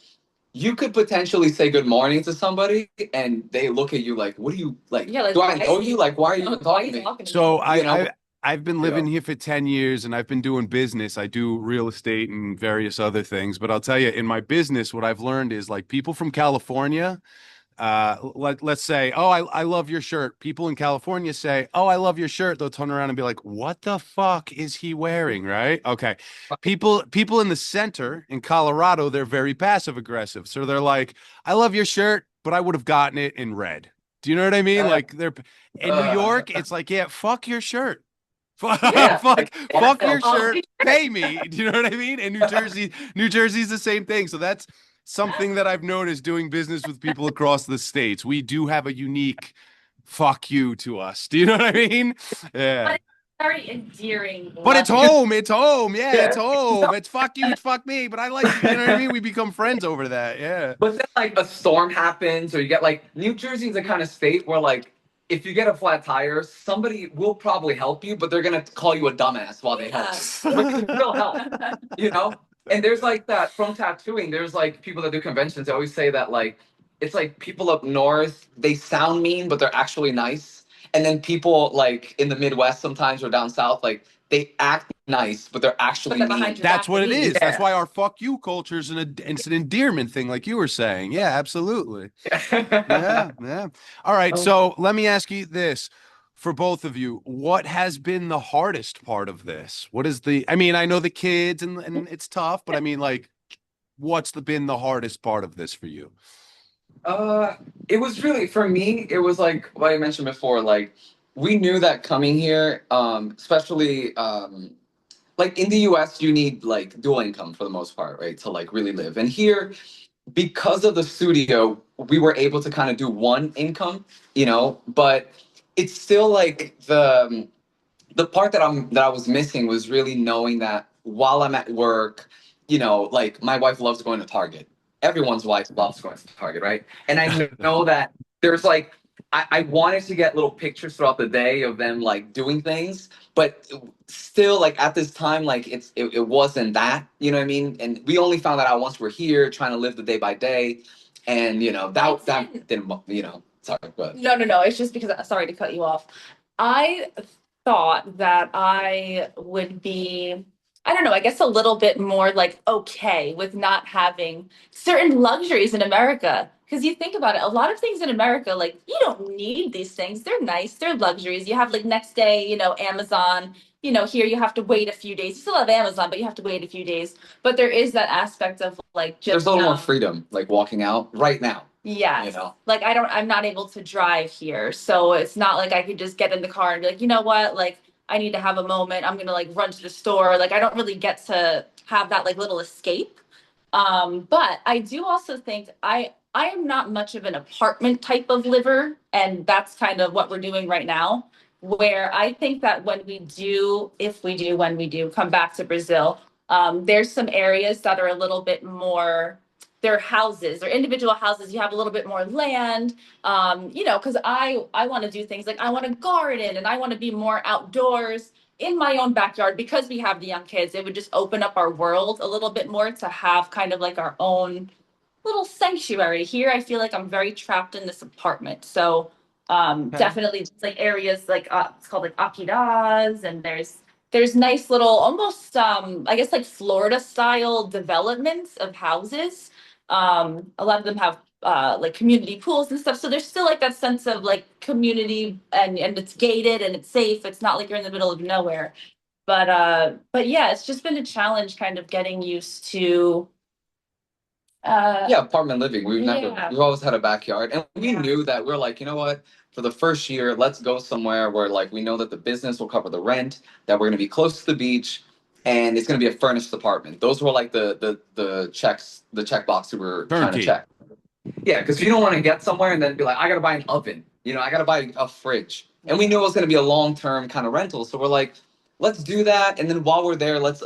you could potentially say good morning to somebody and they look at you like, what do you like? Yeah, like, do I why know is you? he- Like, why are you Why talking are to you me? talking to So me? You know? I've been living here for 10 years and I've been doing business. I do real estate and various other things. But I'll tell you, in my business, what I've learned is like people from California, let's say, oh, I love your shirt. People in California say, oh, I love your shirt. They'll turn around and be like, what the fuck is he wearing? Right. Okay. People in the center in Colorado, they're very passive aggressive. So they're like, I love your shirt, but I would have gotten it in red. Do you know what I mean? Like they're in New York, it's like, yeah, fuck your shirt. Yeah, Fuck your Oh, shirt. Pay me. Do you know what I mean? And New Jersey's the same thing. So that's something that I've noticed doing business with people across the states. We do have a unique fuck you to us. Do you know what I mean? Yeah. Very endearing. But it's home. It's home. Yeah, Yeah. it's home. It's fuck you. It's fuck me. But I like, you know what I mean? We become friends over that. Yeah. But then like a storm happens, or you get like New Jersey's the kind of state where like if you get a flat tire, somebody will probably help you, but they're gonna call you a dumbass while they help. Which will help, you know? And there's like that from tattooing, there's like people that do conventions, they always say that like it's like people up north, they sound mean, but they're actually nice. And then people like in the Midwest sometimes or down south, like they act nice, but they're actually But they're behind mean. your That's back what it to me. is. That's Yeah. why our fuck you culture is it's an endearment thing, like you were saying. Yeah, absolutely. Yeah, yeah. All right. So let me ask you this for both of you. What has been the hardest part of this? I mean, I know the kids and it's tough, but I mean, like, what's been the hardest part of this for you? It was really for me. It was like what I mentioned before. Like we knew that coming here, especially like in the U.S., you need like dual income for the most part, right, to like really live. And here, because of the studio, we were able to kind of do one income, you know. But it's still like the part that I was missing was really knowing that while I'm at work, you know, like my wife loves going to Target. Everyone's wife loves going to Target, right? And I know that there's like I wanted to get little pictures throughout the day of them like doing things, but still like at this time, like it wasn't that, you know what I mean? And we only found that out once we're here trying to live the day by day. And you know, that didn't, you know, sorry, but No, no, no. It's just because, sorry to cut you off. I thought that I would be, I don't know, I guess a little bit more like okay with not having certain luxuries in America. Because you think about it, a lot of things in America, like you don't need these things. They're nice, they're luxuries. You have like next day, Amazon. Here you have to wait a few days. You still have Amazon, but you have to wait a few days. But there is that aspect of like there's just a little more freedom, like walking out right now. yes. You know? Like I'm not able to drive here. So it's not like I could just get in the car and be like, you know what? Like I need to have a moment. I'm gonna like run to the store. Like I don't really get to have that like little escape. But I do also think I am not much of an apartment type of liver, and that's kind of what we're doing right now. Where I think that when we do, if we do, when we do come back to Brazil, there's some areas that are a little bit more, they're houses, they're individual houses. You have a little bit more land, because I want to do things like I want to garden and I want to be more outdoors in my own backyard because we have the young kids. It would just open up our world a little bit more to have kind of like our own little sanctuary. Here I feel like I'm very trapped in this apartment. So Okay. definitely just like areas like it's called like Aquiraz, and there's nice little almost I guess like Florida style developments of houses. A lot of them have like community pools and stuff. So there's still like that sense of like community, and it's gated and it's safe. It's not like you're in the middle of nowhere. But yeah, it's just been a challenge kind of getting used to Yeah, apartment living. yeah. We've always had a backyard. And we Yeah. knew that we're like, you know what? For the first year, let's go somewhere where like we know that the business will cover the rent, that we're gonna be close to the beach, and it's gonna be a furnished apartment. Those were like the check box we were trying to Turnkey. check. Yeah, because you don't want to get somewhere and then be like, I gotta buy an oven, I gotta buy a fridge. And we knew it was gonna be a long-term kind of rental. So we're like, let's do that. And then while we're there, let's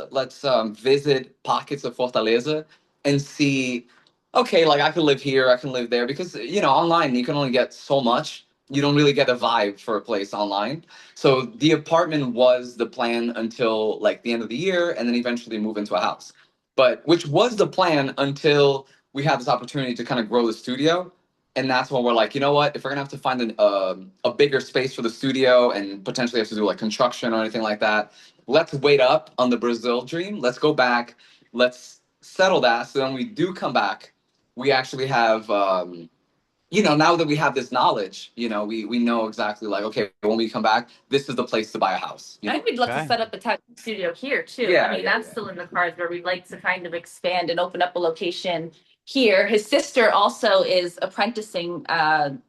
visit pockets of Fortaleza and see, okay, like I can live here, I can live there. Because online you can only get so much. You don't really get a vibe for a place online. So the apartment was the plan until like the end of the year, and then eventually move into a house. But which was the plan until we had this opportunity to kind of grow the studio. And that's when we're like, you know what? If we're gonna have to find a bigger space for the studio and potentially have to do like construction or anything like that, let's wait up on the Brazil dream. Let's go back. Let's settle that. So when we do come back, we actually have, now that we have this knowledge, we know exactly like, okay, when we come back, this is the place to buy a house. I think we'd love to Okay. set up a tattoo studio here too. Yeah, I mean, yeah, that's yeah. still in the cards where we'd like to kind of expand and open up a location here. His sister also is apprenticing Tattoo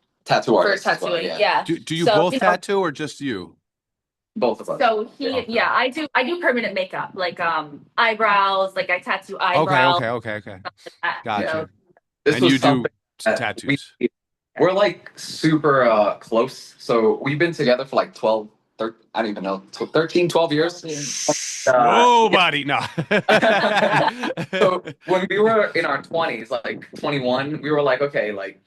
for artists as well, tattooing. yeah. Yeah. Do you So, both tattoo or just you? Both of us. so he, Okay. yeah, I do permanent makeup, like eyebrows, like I tattoo Okay, eyebrows. okay. So Gotcha. This And was you something do that tattoos. we're like super close. So we've been together for like 12, 13, I don't even know, 13, 12 years. Whoa, buddy. No. So when we were in our 20s, like 21, we were like, okay, like,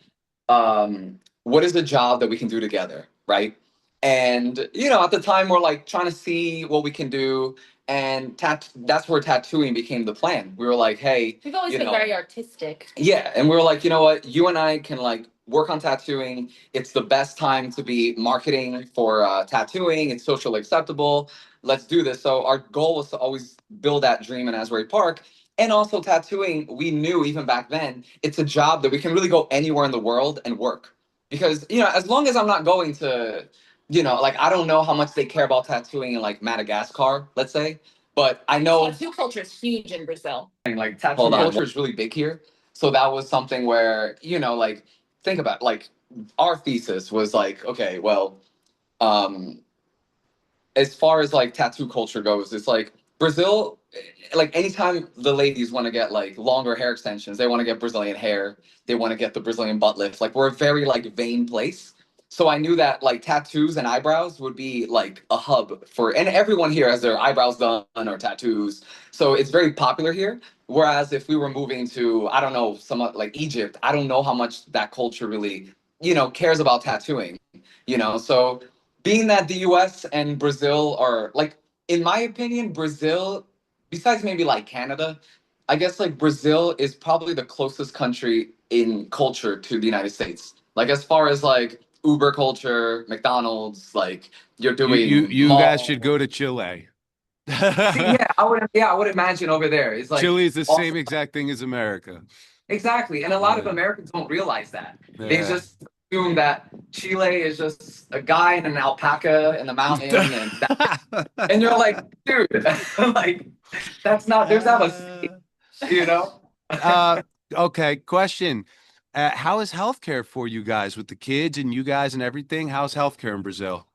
what is a job that we can do together, right? And at the time, we're like trying to see what we can do, and that's where tattooing became the plan. We were like, hey, we've always been very artistic. yeah, and we were like, you know what? You and I can like work on tattooing. It's the best time to be marketing for tattooing. It's socially acceptable. Let's do this. So our goal was to always build that dream in Asbury Park. And also tattooing, we knew even back then, it's a job that we can really go anywhere in the world and work. Because, as long as I'm not going to, like I don't know how much they care about tattooing in like Madagascar, let's say. But I know Tattoo culture is huge in Brazil. like tattoo culture is really big here. So that was something where, like think about like our thesis was like, okay, well, um, as far as like tattoo culture goes, it's like Brazil, like anytime the ladies want to get like longer hair extensions, they want to get Brazilian hair, they want to get the Brazilian butt lift. Like we're a very like vain place. So I knew that like tattoos and eyebrows would be like a hub for, and everyone here has their eyebrows done or tattoos. So it's very popular here. Whereas if we were moving to, I don't know, some like Egypt, I don't know how much that culture really cares about tattooing. So being that the US and Brazil are like, in my opinion, Brazil, besides maybe like Canada, I guess like Brazil is probably the closest country in culture to the United States. Like as far as like Uber culture, McDonald's, like you're doing You guys should mall. go to Chile. See, yeah, I would imagine over there. It's like Chile is the also same exact thing as America. exactly. And a lot of Yeah. Americans don't realize that. They Yeah. just assume that Chile is just a guy and an alpaca in the mountain and you're like, dude, like that's not there's not a city, Uh, you know? uh, okay, question. How is healthcare for you guys with the kids and you guys and everything? How's healthcare in Brazil?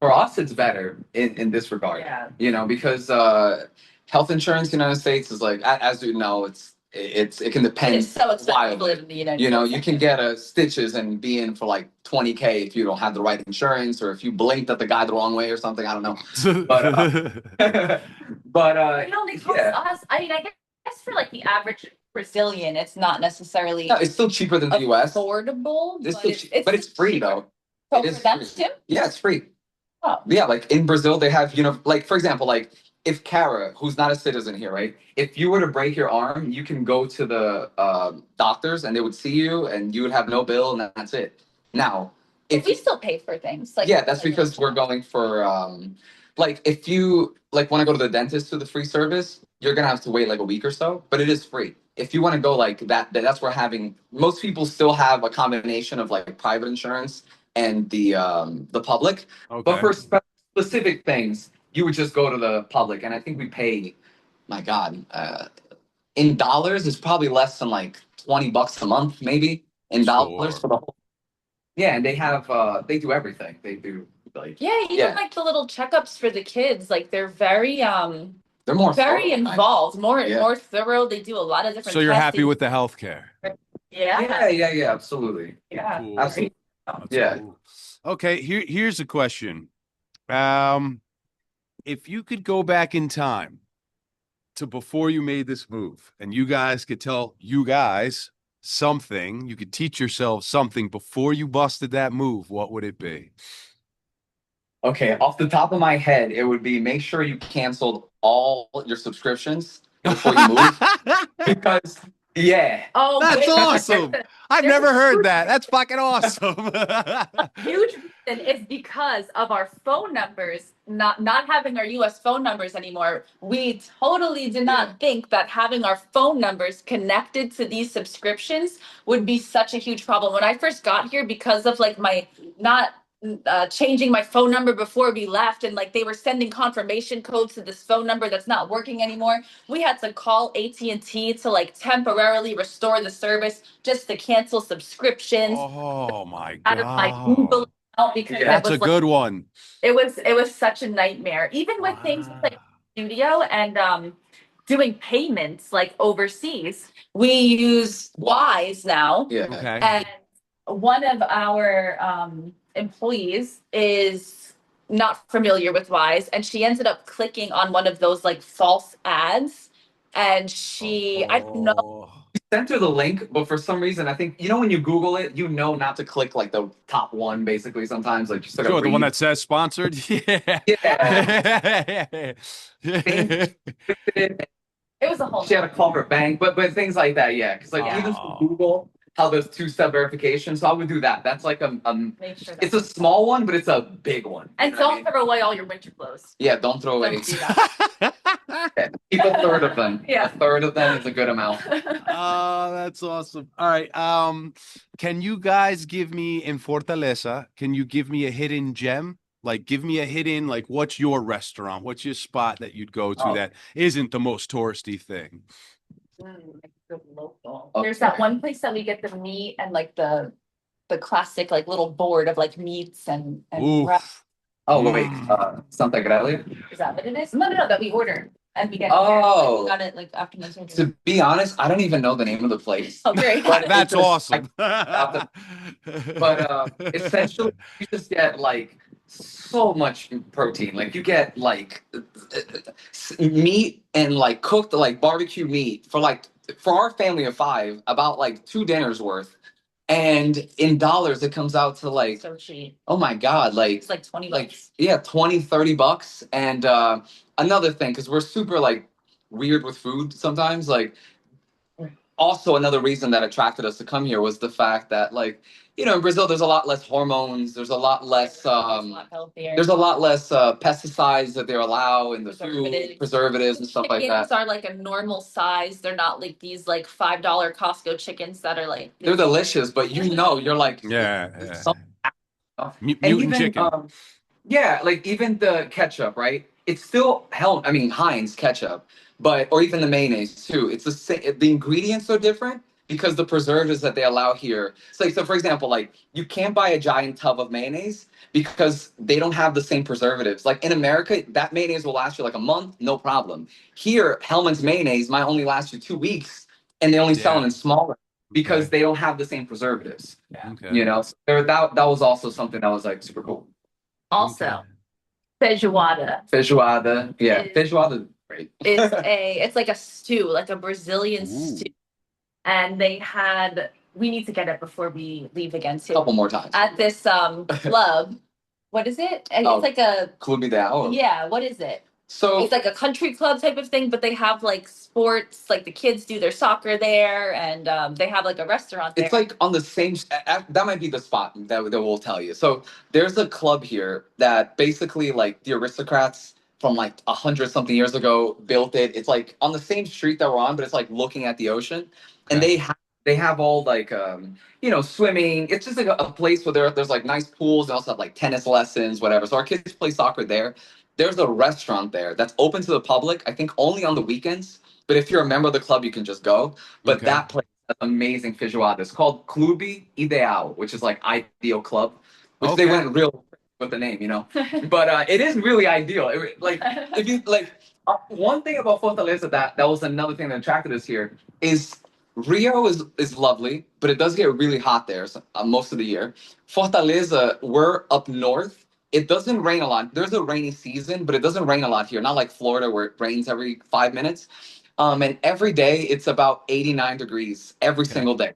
For us it's better in this regard. Yeah. Because health insurance in the United States is like as you know, it can It depend is so expensive to wildly. live in the United States. You can get a stitches and be in for like 20K if you don't have the right insurance or if you blinked at the guy the wrong way or something. I don't know. But It only costs yeah. us. I mean, I guess for like the average Brazilian, it's not necessarily No, it's still cheaper than the US. affordable, It's but still but it's free though. So It is for them free. too? Yeah, it's free. Oh. Yeah, like in Brazil, they have, like for example, like if Kara, who's not a citizen here, right? If you were to break your arm, you can go to the doctors and they would see you and you would have no bill and that's it. Now, But if we still pay for things. Like yeah, that's because we're going for like if you like want to go to the dentist to the free service, you're gonna have to wait like a week or so, but it is free. If you want to go like that, that's where having most people still have a combination of like private insurance and the public. But Okay. for specific things, you would just go to the public, and I think we pay, my God, in dollars, it's probably less than like $20 a month, maybe in dollars Sure. for the whole. Yeah, and they do everything. They do like yeah, even yeah, like the little checkups for the kids, like they're very they're more very thorough. involved, Yeah. more thorough. They do a lot of different So you're happy testing. with the healthcare? Yeah, absolutely. Yeah. Cool. Absolutely. That's Yeah. cool. Okay, here's a question. If you could go back in time to before you made this move and you guys could tell you guys something, you could teach yourselves something before you busted that move, what would it be? Okay, off the top of my head, it would be make sure you canceled all your subscriptions before you move. Because yeah. Oh, That's wait, awesome. I've there's never a heard huge- that. That's fucking awesome. huge reason is because of our phone numbers not having our US phone numbers anymore. We totally did not think that having our phone numbers connected to these subscriptions would be such a huge problem. When I first got here, because of like my not changing my phone number before we left, and like they were sending confirmation codes to this phone number that's not working anymore, we had to call AT&T to like temporarily restore the service just to cancel subscriptions Oh my out of my Google God. account because Yeah. it That's was a good one. it was such a nightmare. Even with things Wow. like studio and doing payments like overseas, we use Wise now, Yeah. Okay. and one of our employees is not familiar with Wise, and she ended up clicking on one of those like false ads, and I don't know. Oh. Sent her the link, but for some reason, I think when you Google it, not to click like the top one. Basically, sometimes like you still gotta Sure, the one read. that says sponsored. Yeah. Yeah. It was a whole. She had to call her bank, but things like that, yeah. Because like Yeah. even for Google, how there's two-step verification, so I would do that. That's like Make sure it's a small one, but it's a big one. and You know what I don't mean? throw away all your winter clothes. Yeah, don't throw away. Don't do that. Yeah, keep a third of them. Yeah. A third of them is a good amount. Oh, that's awesome. All right. Can you guys give me in Fortaleza, can you give me a hidden gem? Like give me a hidden, like what's your restaurant? What's your spot that you'd go to Oh. that isn't the most touristy thing? Local. Okay. There's that one place that we get the meat and like the classic like little board of like meats and Oof. Oh wait, Mm. Santa Gralia. is that what it is? No, that we order and we get Oh. we got it like after my surgery. To be honest, I don't even know the name of the place. Oh, great. But That's it's just- awesome. But essentially, you just get like so much protein. Like you get like meat and like cooked like barbecue meat for our family of five, about like 2 dinners worth. And in dollars, it comes out to like, So cheap. oh my God, like It's like 20 like bucks. yeah, 20, $30. And another thing, because we're super like weird with food sometimes, like also another reason that attracted us to come here was the fact that like, in Brazil there's a lot less hormones, there's a lot less It's a lot healthier. there's a lot less pesticides that they allow in the food, preservatives and stuff like Chickens that. are like a normal size. They're not like these like $5 Costco chickens that are like They're delicious, but you're like Yeah, it's yeah. something. And Mutant even chicken. yeah, like even the ketchup, right? It's still I mean Heinz ketchup, but or even the mayonnaise too. It's the same. The ingredients are different because the preservatives that they allow here. So for example, like you can't buy a giant tub of mayonnaise because they don't have the same preservatives. Like in America, that mayonnaise will last you like a month, no problem. Here, Hellman's mayonnaise might only last you 2 weeks, and they only sell it Yeah. in smaller because Okay. they don't have the same preservatives. Okay. So that was also something that was like super cool. also feijoada. Feijoada, yeah, Is- feijoada, great. It's like a stew, like a Brazilian Ooh. stew. And we need to get it before we leave again A too. couple more times. At this club. What is it? Oh. It's like a Club Ideal. yeah, what is it? So It's like a country club type of thing, but they have like sports, like the kids do their soccer there, and they have like a restaurant there. it's like on the same. That might be the spot that we'll tell you. So there's a club here that basically like the aristocrats from like 100 something years ago built it. It's like on the same street that we're on, but it's like looking at the ocean, and Okay. they have all like swimming. It's just like a place where there's like nice pools. They also have like tennis lessons, whatever. So our kids play soccer there. There's a restaurant there that's open to the public. I think only on the weekends. But if you're a member of the club, you can just go. But Okay. that place has amazing feijoada. It's called Clube Ideal, which is like ideal club, which they Okay. went real with the name, But it is really ideal. Like if you like, one thing about Fortaleza that was another thing that attracted us here is Rio is lovely, but it does get really hot there most of the year. Fortaleza, we're up north. It doesn't rain a lot. There's a rainy season, but it doesn't rain a lot here. Not like Florida where it rains every 5 minutes. And every day it's about 89 degrees every Okay. single day.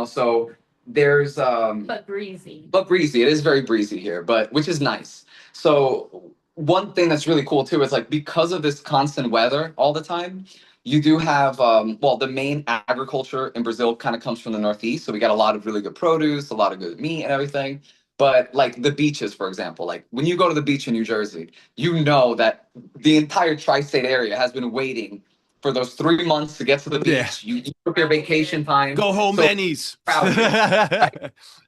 So there's but breezy. but breezy. It is very breezy here, but which is nice. So one thing that's really cool too is like because of this constant weather all the time, you do have the main agriculture in Brazil kind of comes from the northeast, so we got a lot of really good produce, a lot of good meat and everything. But like the beaches, for example, like when you go to the beach in New Jersey, you know that the entire tri-state area has been waiting for those 3 months to get to the Yeah. beach. You took your vacation time. Go home, So Benny's.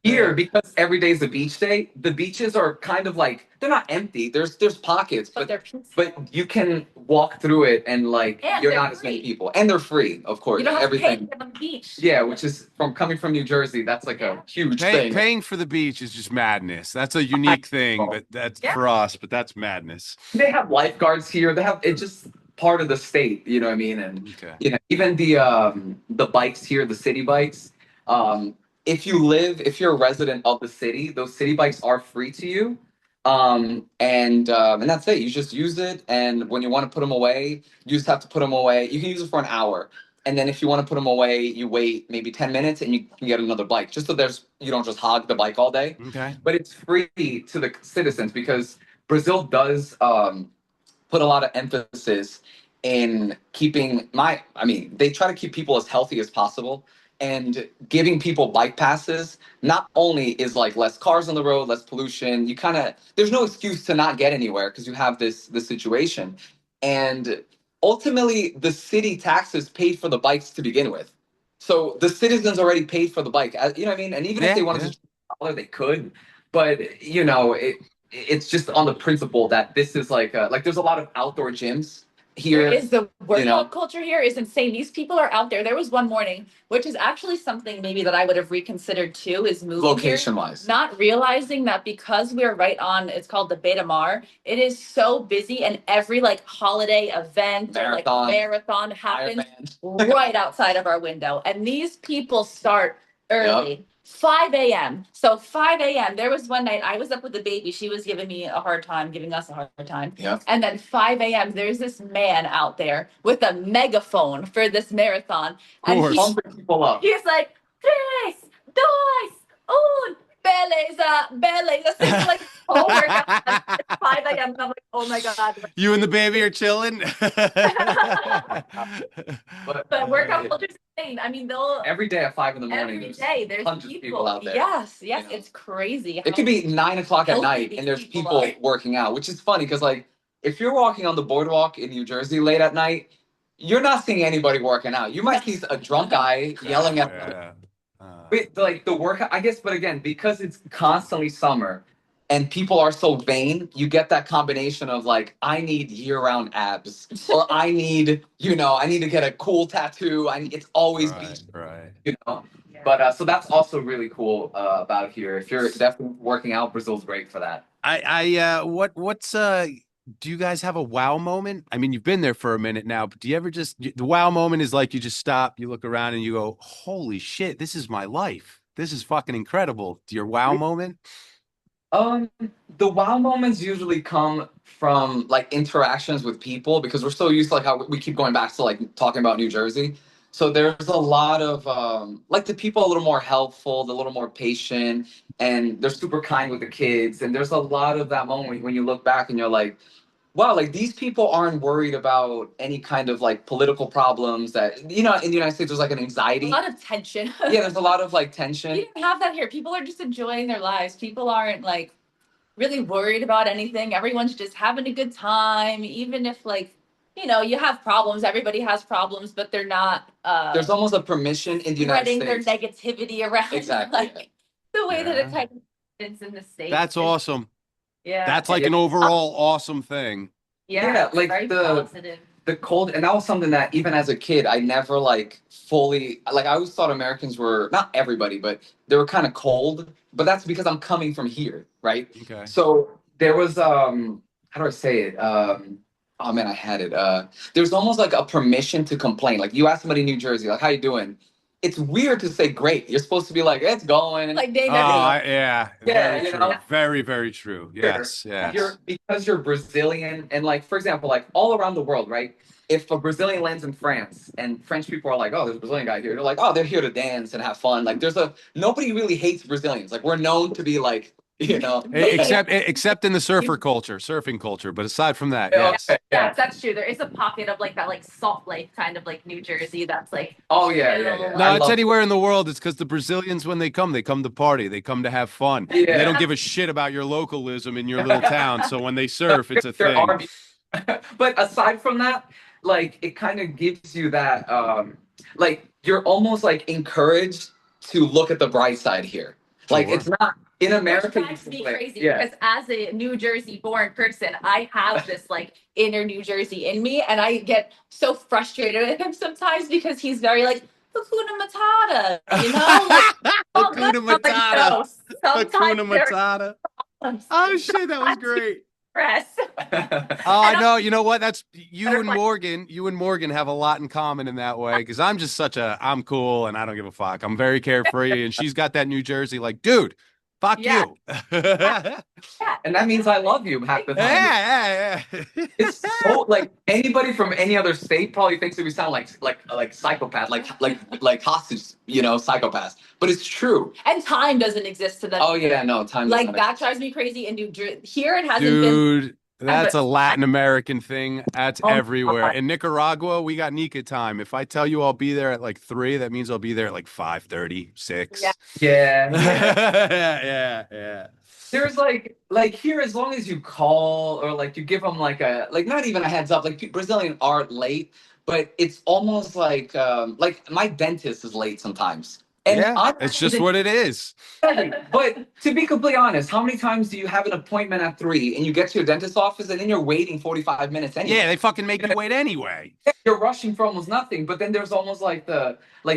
here, because every day is a beach day, the beaches are kind of like they're not empty. There's pockets, But but they're peaceful. but you can walk through it and like And you're they're not as many free. people, and they're free, of course. You don't have to pay Everything. to get on the beach. Yeah, which is coming from New Jersey. That's like a huge thing. Paying for the beach is just madness. That's a unique thing, but that's Yeah. for us, but that's madness. They have lifeguards here. They have it's just part of the state. You know what I mean? And Okay. even the bikes here, the city bikes. If you're a resident of the city, those city bikes are free to you. And that's it. You just use it, and when you want to put them away, you just have to put them away. You can use it for an hour, and then if you want to put them away, you wait maybe 10 minutes, and you can get another bike. Just so you don't just hog the bike all day. Okay. But it's free to the citizens because Brazil does put a lot of emphasis in they try to keep people as healthy as possible, and giving people bike passes not only is like less cars on the road, less pollution. There's no excuse to not get anywhere because you have this situation. And ultimately the city taxes paid for the bikes to begin with. So the citizens already paid for the bike. You know what I mean? And even if they wanted to, they could. But it's just on the principle that this is like there's a lot of outdoor gyms here. The workout culture here is insane. These people are out there. There was one morning, which is actually something maybe that I would have reconsidered too, is moving location here, wise. not realizing that because we're right on, it's called the Beta Mar. It is so busy, and every like holiday event or like marathon happens right outside of our window. And these people start early. Yep. 5 a.m. So 5 a.m. There was one night I was up with the baby. She was giving me a hard time, giving us a hard time. Yeah. And then 5 a.m. There's this man out there with a megaphone for this marathon. And pumping people up. He's like, 3, Nice. Oh, beleza. Singing like oh workout at 5 a.m. And I'm like, oh my God. You and the baby are chilling. But But workout yeah, culture is insane. I mean, they'll every day at 5 in the morning, every there's day there's hundreds of people out there. Yes, You know? it's crazy It how could be 9 o'clock at healthy night these and there's people people are. working out, which is funny because like if you're walking on the boardwalk in New Jersey late at night, you're not seeing anybody working out. You might see a drunk guy yelling at Yeah. but like the work, I guess, but again, because it's constantly summer and people are so vain, you get that combination of like, I need year-round abs, or I need, I need to get a cool tattoo. It's always beach, Right. you know. Yeah. But so that's also really cool about here. If you're definitely working out, Brazil's great for that. What's do you guys have a wow moment? I mean, you've been there for a minute now, but do you ever the wow moment is like you just stop, you look around and you go, holy shit, this is my life. This is fucking incredible. Your wow moment? Um, the wow moments usually come from like interactions with people because we're so used to like how we keep going back to like talking about New Jersey. So there's a lot of like the people a little more helpful, the little more patient, and they're super kind with the kids. And there's a lot of that moment when you look back and you're like, wow, like these people aren't worried about any kind of like political problems that in the United States there's like an A anxiety. lot of tension. Yeah, there's a lot of like You tension. didn't have that here. People are just enjoying their lives. People aren't like really worried about anything. Everyone's just having a good time. Even if like, you have problems, everybody has problems, but they're not There's almost a permission in the United spreading their States. negativity around. Exactly. Like the way that it Yeah. kind of is in the States. That's awesome. Yeah. That's like Yeah. an overall awesome thing. Yeah, it's like very the positive. the cold, and that was something that even as a kid I never like fully like. I always thought Americans were not everybody, but they were kind of cold. But that's because I'm coming from here, right? Okay. So there was how do I say it? Oh man, I had it. There's almost like a permission to complain. Like you ask somebody in New Jersey, like, how you doing? It's weird to say great. You're supposed to be like, it's going. Like they Oh, never yeah, Yeah, very you true. know? Very, very true. Yes, yes. Because you're Brazilian and like for example, like all around the world, right? If a Brazilian lands in France and French people are like, oh, there's a Brazilian guy here, they're like, oh, they're here to dance and have fun. Like nobody really hates Brazilians. Like we're known to be like, Except in the surfing culture. But aside from that, Yeah, yes. okay, yeah. that's true. There is a pocket of like that like Salt Lake kind of like New Jersey that's like Oh yeah, No, I it's love anywhere in the world. It's because the Brazilians, when they come to party. They come to have fun. And they Yeah. don't give a shit about your localism in your little town. So when they surf, it's a There thing. are, but aside from that, like it kind of gives you that like you're almost like encouraged to look at the bright side here. Like Sure. it's not in America. Which drives me like, crazy yeah. because as a New Jersey born person, I have this like inner New Jersey in me, and I get so frustrated with him sometimes because he's very like Hakuna Matata, like Hakuna Matata. Sometimes Hakuna there Matata. are Oh shit, that was great. stress. Oh, I know. You know what? That's you and Butterfly. Morgan. You and Morgan have a lot in common in that way because I'm just I'm cool and I don't give a fuck. I'm very carefree, and she's got that New Jersey like, dude, fuck Yeah. you. Yeah, And that means I love you half the time. Yeah. It's so like anybody from any other state probably thinks that we sound like psychopath, like hostage, psychopaths. But it's true. and time doesn't exist to them. Oh yeah, no, time Like doesn't that exist. drives me crazy. In New Jersey, here it hasn't been. Dude, that's but a Latin American thing. That's Oh, everywhere. God. In Nicaragua, we got Nika time. If I tell you I'll be there at like 3, that means I'll be there at like 5:30, 6. Yeah. Yeah. Yeah. There's like here, as long as you call or like you give them like a like not even a heads up. Like Brazilian aren't late, but it's almost like my dentist is late sometimes. And Yeah, it's just what it is. But to be completely honest, how many times do you have an appointment at 3 and you get to your dentist's office and then you're waiting 45 minutes anyway? Yeah, they fucking make you wait anyway. You're rushing for almost nothing. But then there's almost like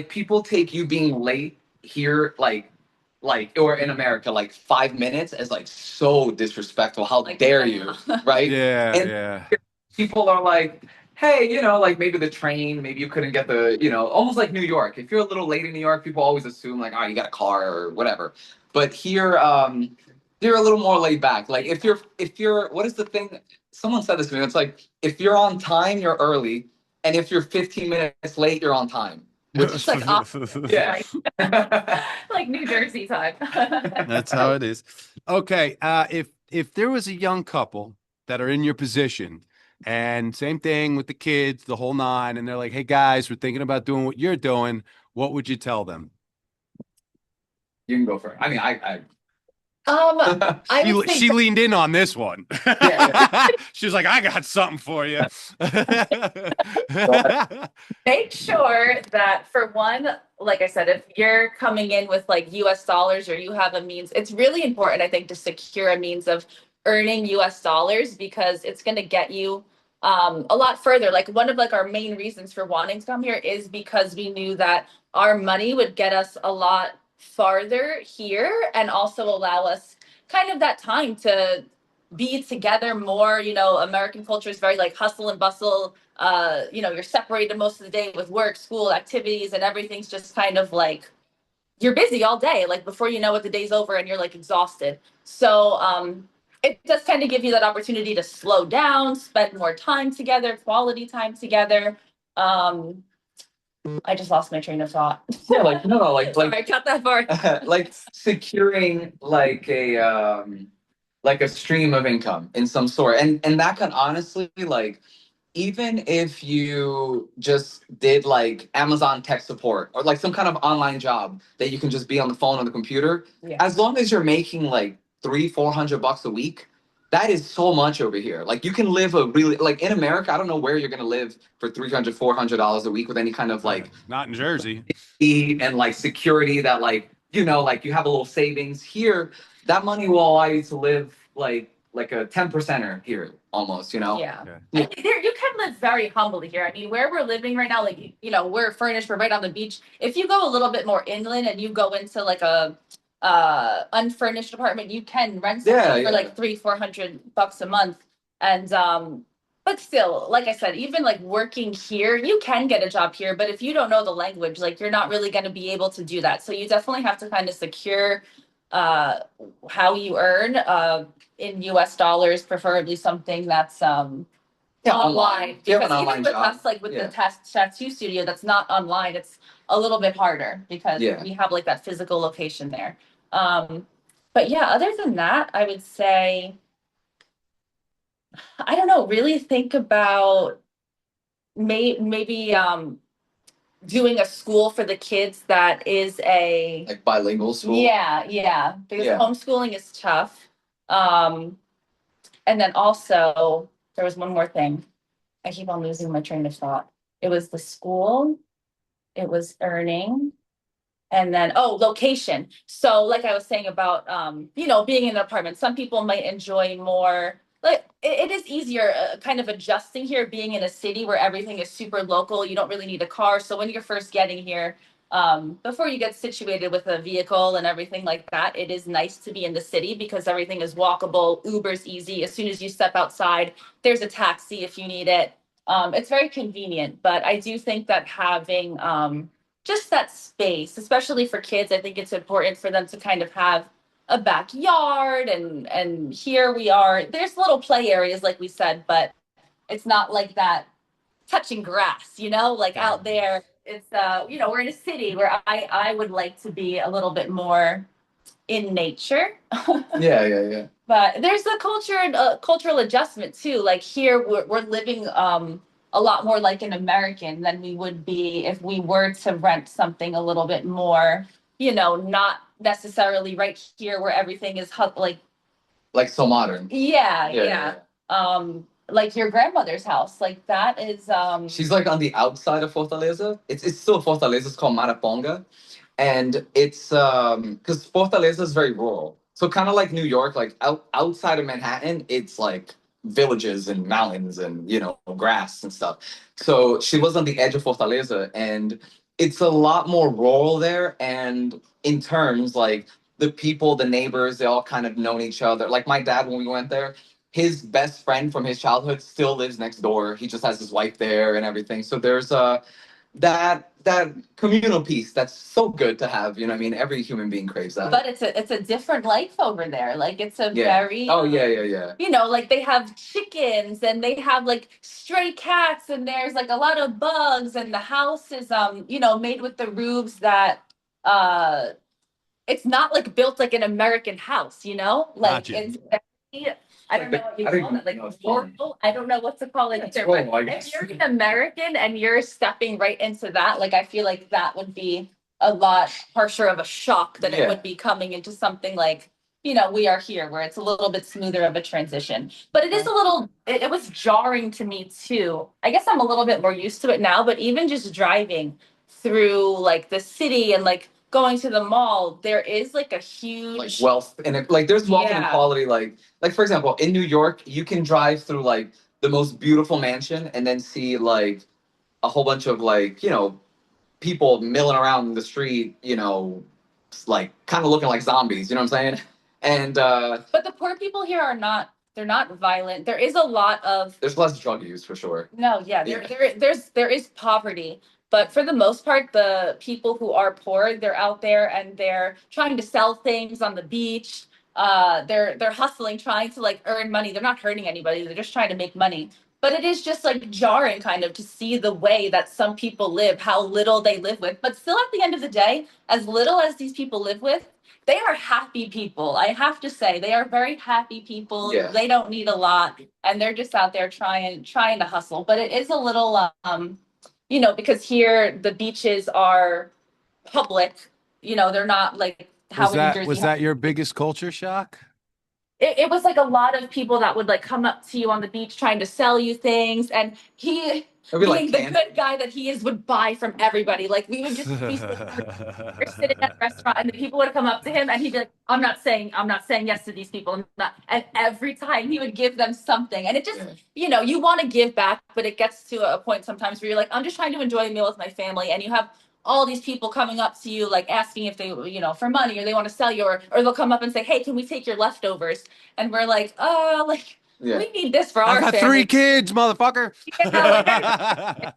people take you being late here like or in America like 5 minutes as like so disrespectful. How Like, dare yeah. you, right? Yeah, And yeah. people are like, hey, like maybe the train, maybe you couldn't get almost like New York. If you're a little late in New York, people always assume like, oh, you got a car or whatever. But here, they're a little more laid back. Like if you're, what is the thing? Someone said this to me. It's like if you're on time, you're early, and if you're 15 minutes late, you're on time. which It's like off, yeah. like like New Jersey time. That's how it is. Okay, if there was a young couple that are in your position, and same thing with the kids, the whole nine, and they're like, "Hey guys, we're thinking about doing what you're doing," what would you tell them? You can go for it. I mean, I would say She leaned in on this one. yeah, She was like, "I got something for you." yeah. make sure that for one, like I said, if you're coming in with like US dollars or you have a means, it's really important, I think, to secure a means of earning US dollars because it's going to get you a lot further. Like one of like our main reasons for wanting to come here is because we knew that our money would get us a lot farther here and also allow us kind of that time to be together more. American culture is very like hustle and bustle. You're separated most of the day with work, school, activities, and everything's just kind of like you're busy all day. Like before you know it, the day's over and you're like exhausted. So it does kind of give you that opportunity to slow down, spend more time together, quality time together. Um, I just lost my train of thought. Yeah, like no, like Sorry, cut that part. like securing like a stream of income in some sort, and that can honestly like even if you just did like Amazon tech support or like some kind of online job that you can just be on the phone or the computer, Yeah. as long as you're making like 300-400 bucks a week, that is so much over here. Like you can live a really like in America, I don't know where you're gonna live for $300-400 a week with any kind of like Not in Jersey. and like security that like like you have a little savings here. That money will allow you to live like a 10%er here almost. Yeah. Yeah. I think there you can live very humbly here. I mean, where we're living right now, like we're furnished, we're right on the beach. If you go a little bit more inland and you go into like a unfurnished apartment, you can rent something Yeah, for yeah. like 300-400 bucks a month. And but still, like I said, even like working here, you can get a job here, but if you don't know the language, like you're not really going to be able to do that. So you definitely have to kind of secure uh how you earn in US dollars, preferably something that's Yeah, online. You have Because an even online with job. us, like with Yeah. the tattoo studio that's not online, it's a little bit harder because Yeah. we have like that physical location there. But yeah, other than that, I would say, I don't know, really think about maybe doing a school for the kids that is a Like bilingual school. yeah, because Yeah. homeschooling is tough. Um, and then also there was one more thing. I keep on losing my train of thought. It was the school, it was earning, and then location. So like I was saying about being in an apartment, some people might enjoy more like it is easier kind of adjusting here being in a city where everything is super local. You don't really need a car. So when you're first getting here, before you get situated with a vehicle and everything like that, it is nice to be in the city because everything is walkable. Uber's easy. As soon as you step outside, there's a taxi if you need it. It's very convenient, but I do think that having just that space, especially for kids, I think it's important for them to kind of have a backyard and here we are. There's little play areas like we said, but it's not like that touching grass, like out there. It's we're in a city where I would like to be a little bit more in nature. Yeah. But there's a cultural adjustment too. Like here, we're living a lot more like an American than we would be if we were to rent something a little bit more. Not necessarily right here where everything is Like so modern. yeah. Like your grandmother's house, like that is She's like on the outside of Fortaleza. It's still Fortaleza. It's called Maraponga, and it's because Fortaleza is very rural. So kind of like New York, like outside of Manhattan, it's like villages and mountains and grass and stuff. So she was on the edge of Fortaleza, and it's a lot more rural there. And in terms like the people, the neighbors, they all kind of known each other. Like my dad, when we went there, his best friend from his childhood still lives next door. He just has his wife there and everything. So there's that communal piece that's so good to have. You know what I mean? Every human being craves that. But it's a different life over there. Like it's a Yeah. very Oh yeah, yeah, yeah. you know, like they have chickens and they have like stray cats and there's like a lot of bugs and the house is you know, made with the roofs that uh it's not like built like an American house, you know? Like Gotcha. it's very, I don't know what you I call think it, like no, it's fine. rural. I don't know what to call it It's either. rural, But I if guess. you're an American and you're stepping right into that, like I feel like that would be a lot harsher of a shock than it Yeah. would be coming into something like, you know, we are here where it's a little bit smoother of a transition. But it is a little, it was jarring to me too. I guess I'm a little bit more used to it now, but even just driving through like the city and like going to the mall, there is like a Like huge wealth and like there's wealth Yeah. inequality. Like for example, in New York, you can drive through like the most beautiful mansion and then see like a whole bunch of like people milling around in the street. Like kind of looking like zombies. You know what I'm saying? And but the poor people here are not, they're not violent. There is a lot of there's less drug use for sure. no, yeah, Yeah. there is poverty, but for the most part, the people who are poor, they're out there and they're trying to sell things on the beach. They're hustling, trying to like earn money. They're not hurting anybody. They're just trying to make money. But it is just like jarring kind of to see the way that some people live, how little they live with. But still at the end of the day, as little as these people live with, they are happy people. I have to say, they are very happy people. Yeah. They don't need a lot and they're just out there trying to hustle. But it is a little you know, because here the beaches are public, you know, they're not like how Was in New that Jersey. was that your biggest culture shock? It was like a lot of people that would like come up to you on the beach trying to sell you things and he It'd be like being the candy. good guy that he is would buy from everybody. Like we would just be we're sitting at a restaurant and the people would come up to him and he'd be like, I'm not saying yes to these people. I'm not. And every time he would give them something. And it just, Yeah. you know, you want to give back, but it gets to a point sometimes where you're like, I'm just trying to enjoy a meal with my family. And you have all these people coming up to you, like asking if they, you know, for money or they want to sell you, or they'll come up and say, hey, can we take your leftovers? And we're like, like Yeah. we need this for I our got family. 3 kids, motherfucker. Yeah, like,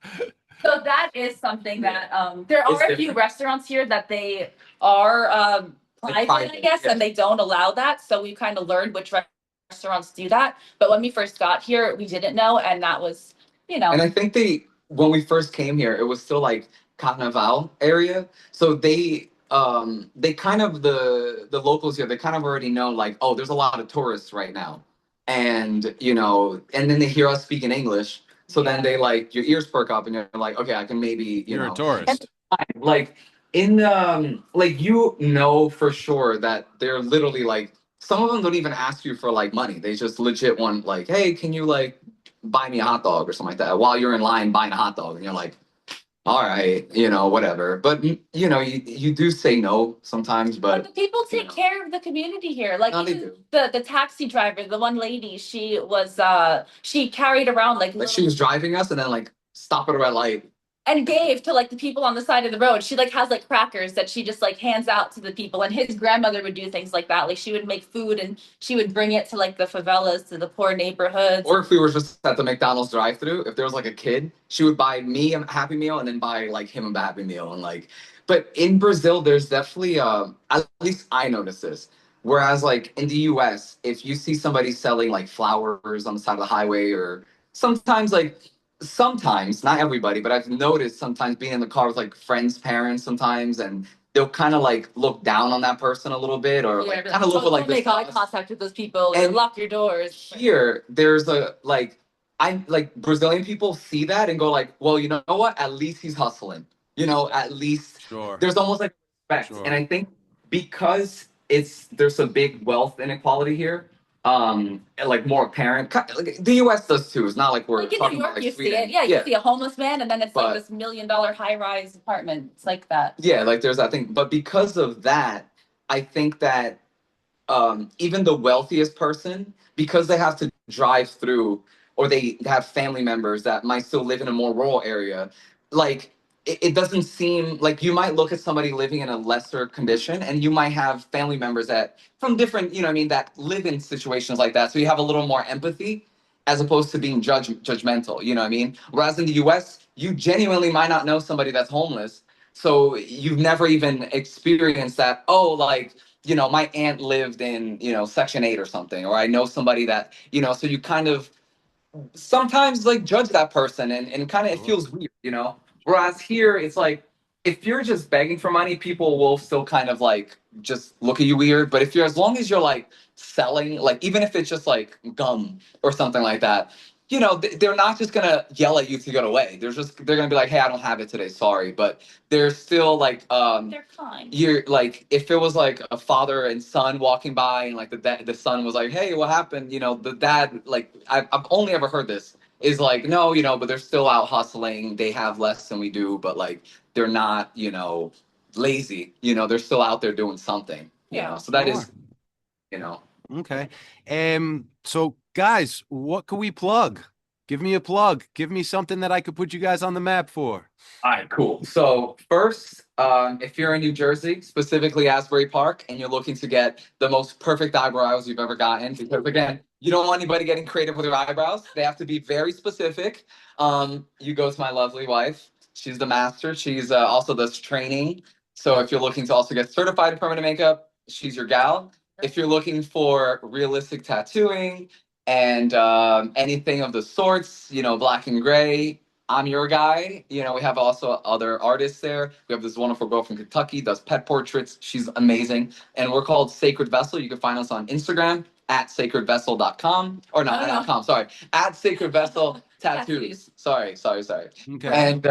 so that is something that there It's are a few different. restaurants here that they are private, I private, guess, yes. and they don't allow that. So we kind of learned which restaurants do that. But when we first got here, we didn't know, and that was, you know, And I think when we first came here, it was still like Carnival area. So they kind of the locals here, they kind of already know like, oh, there's a lot of tourists right now. And and then they hear us speaking English. So then Yeah. they like your ears perk up and you're like, okay, I can maybe, You're a And tourist. like in like for sure that they're literally like some of them don't even ask you for like money. They just legit want like, hey, can you like buy me a hot dog or something like that while you're in line buying a hot dog and you're like, all right, whatever. But you do say no sometimes, but but the people take care of the community here. Like no, they even do. the taxi driver, the one lady, she was she carried around like Like she little was driving us and then like stop at a red light. and gave to like the people on the side of the road. She like has like crackers that she just like hands out to the people. And his grandmother would do things like that. Like she would make food and she would bring it to like the favelas, to the poor neighborhoods. Or if we were just at the McDonald's drive-through, if there was like a kid, she would buy me a Happy Meal and then buy like him a Happy Meal and like. But in Brazil, there's definitely at least I noticed this. Whereas like in the U.S., if you see somebody selling like flowers on the side of the highway, or sometimes sometimes not everybody, but I've noticed sometimes being in the car with like friends' parents sometimes, and they'll kind of like look down on that person a little bit, or like kind of look with like don't make eye this. contact with those people or And lock your doors. Here there's a like I like Brazilian people see that and go like, well, you know what, at least he's hustling, at least Sure. there's almost like respect. Sure. And I think because there's a big wealth inequality here, and like more apparent, like the US does too. It's not like we're Like in New talking York, about like you see Sweden. it. Yeah, you see a homeless man, and then it's But- like this $1 million high-rise apartment. It's like that. Yeah, like there's that thing. But because of that, I think that even the wealthiest person, because they have to drive through, or they have family members that might still live in a more rural area, like it doesn't seem like you might look at somebody living in a lesser condition, and you might have family members that from different, that live in situations like that. So you have a little more empathy. as opposed to being judgmental. You know what I mean? Whereas in the US, you genuinely might not know somebody that's homeless. So you've never even experienced that, oh, like, my aunt lived in, Section 8 or something, or I know somebody that, so you kind of sometimes like judge that person and kind of it Sure. feels weird. Whereas here it's like if you're just begging for money, people will still kind of like just look at you weird. But if you're as long as you're like selling, like even if it's just like gum or something like that, they're not just gonna yell at you to get away. They're gonna be like, hey, I don't have it today, sorry. But they're still like They're kind. you're like if it was like a father and son walking by and like the son was like, hey, what happened, the dad, like I've only ever heard this is like, no, but they're still out hustling, they have less than we do, but like they're not lazy, they're still out there doing something, Yeah. so that Sure. is you know Okay. So guys, what can we plug? Give me a plug. Give me something that I could put you guys on the map for. All right, cool. So first, if you're in New Jersey, specifically Asbury Park, and you're looking to get the most perfect eyebrows you've ever gotten, because again, you don't want anybody getting creative with their eyebrows. They have to be very specific. You go to my lovely wife. She's the master. She's also does training. So if you're looking to also get certified in permanent makeup, she's your gal. If you're looking for realistic tattooing and anything of the sorts, black and gray, I'm your guy. We have also other artists there. We have this wonderful girl from Kentucky, does pet portraits. She's amazing. And we're called Sacred Vessel. You can find us on Instagram at sacredvessel.com. Or not, No, no, no. .com, sorry. At Sacred Vessel Tattoos. Tattoos. Sorry. Okay. And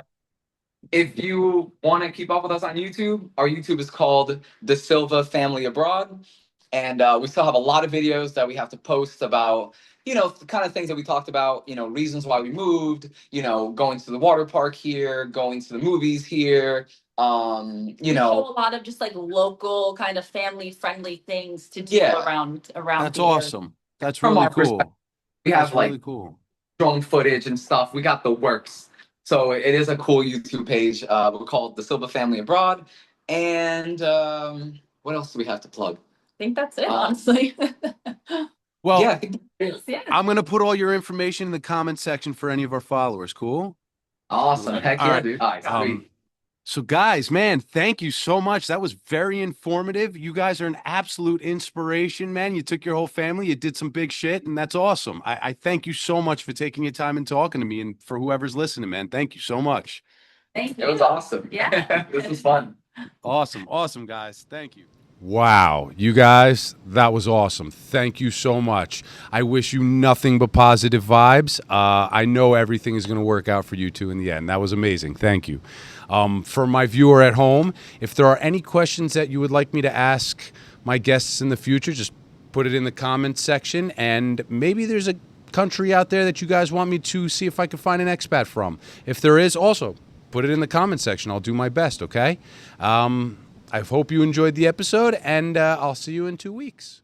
if you want to keep up with us on YouTube, our YouTube is called The Silva Family Abroad. And we still have a lot of videos that we have to post about, the kind of things that we talked about, reasons why we moved, going to the water park here, going to the movies here, We show a lot of just like local kind of family friendly things to do Yeah. around That's the area. awesome. That's From really our perspective, cool. we That's have like really cool. drone footage and stuff. We got the works. So it is a cool YouTube page. We're called The Silva Family Abroad. And what else do we have to plug? I think that's it, Um, honestly. Well, Yeah, I think Yeah. I'm going to put all your information in the comment section for any of our followers. Cool? awesome. Heck All yeah, right. dude. All right, sweet. So guys, man, thank you so much. That was very informative. You guys are an absolute inspiration, man. You took your whole family, you did some big shit, and that's awesome. I thank you so much for taking your time and talking to me, and for whoever's listening, man. Thank you so much. Thank you. It was awesome. Yeah. This was fun. Awesome, guys. Thank you. Wow, you guys, that was awesome. Thank you so much. I wish you nothing but positive vibes. I know everything is going to work out for you two in the end. That was amazing. Thank you. For my viewer at home, if there are any questions that you would like me to ask my guests in the future, just put it in the comments section, and maybe there's a country out there that you guys want me to see if I can find an expat from. If there is, also put it in the comment section. I'll do my best, okay? I hope you enjoyed the episode, and I'll see you in 2 weeks.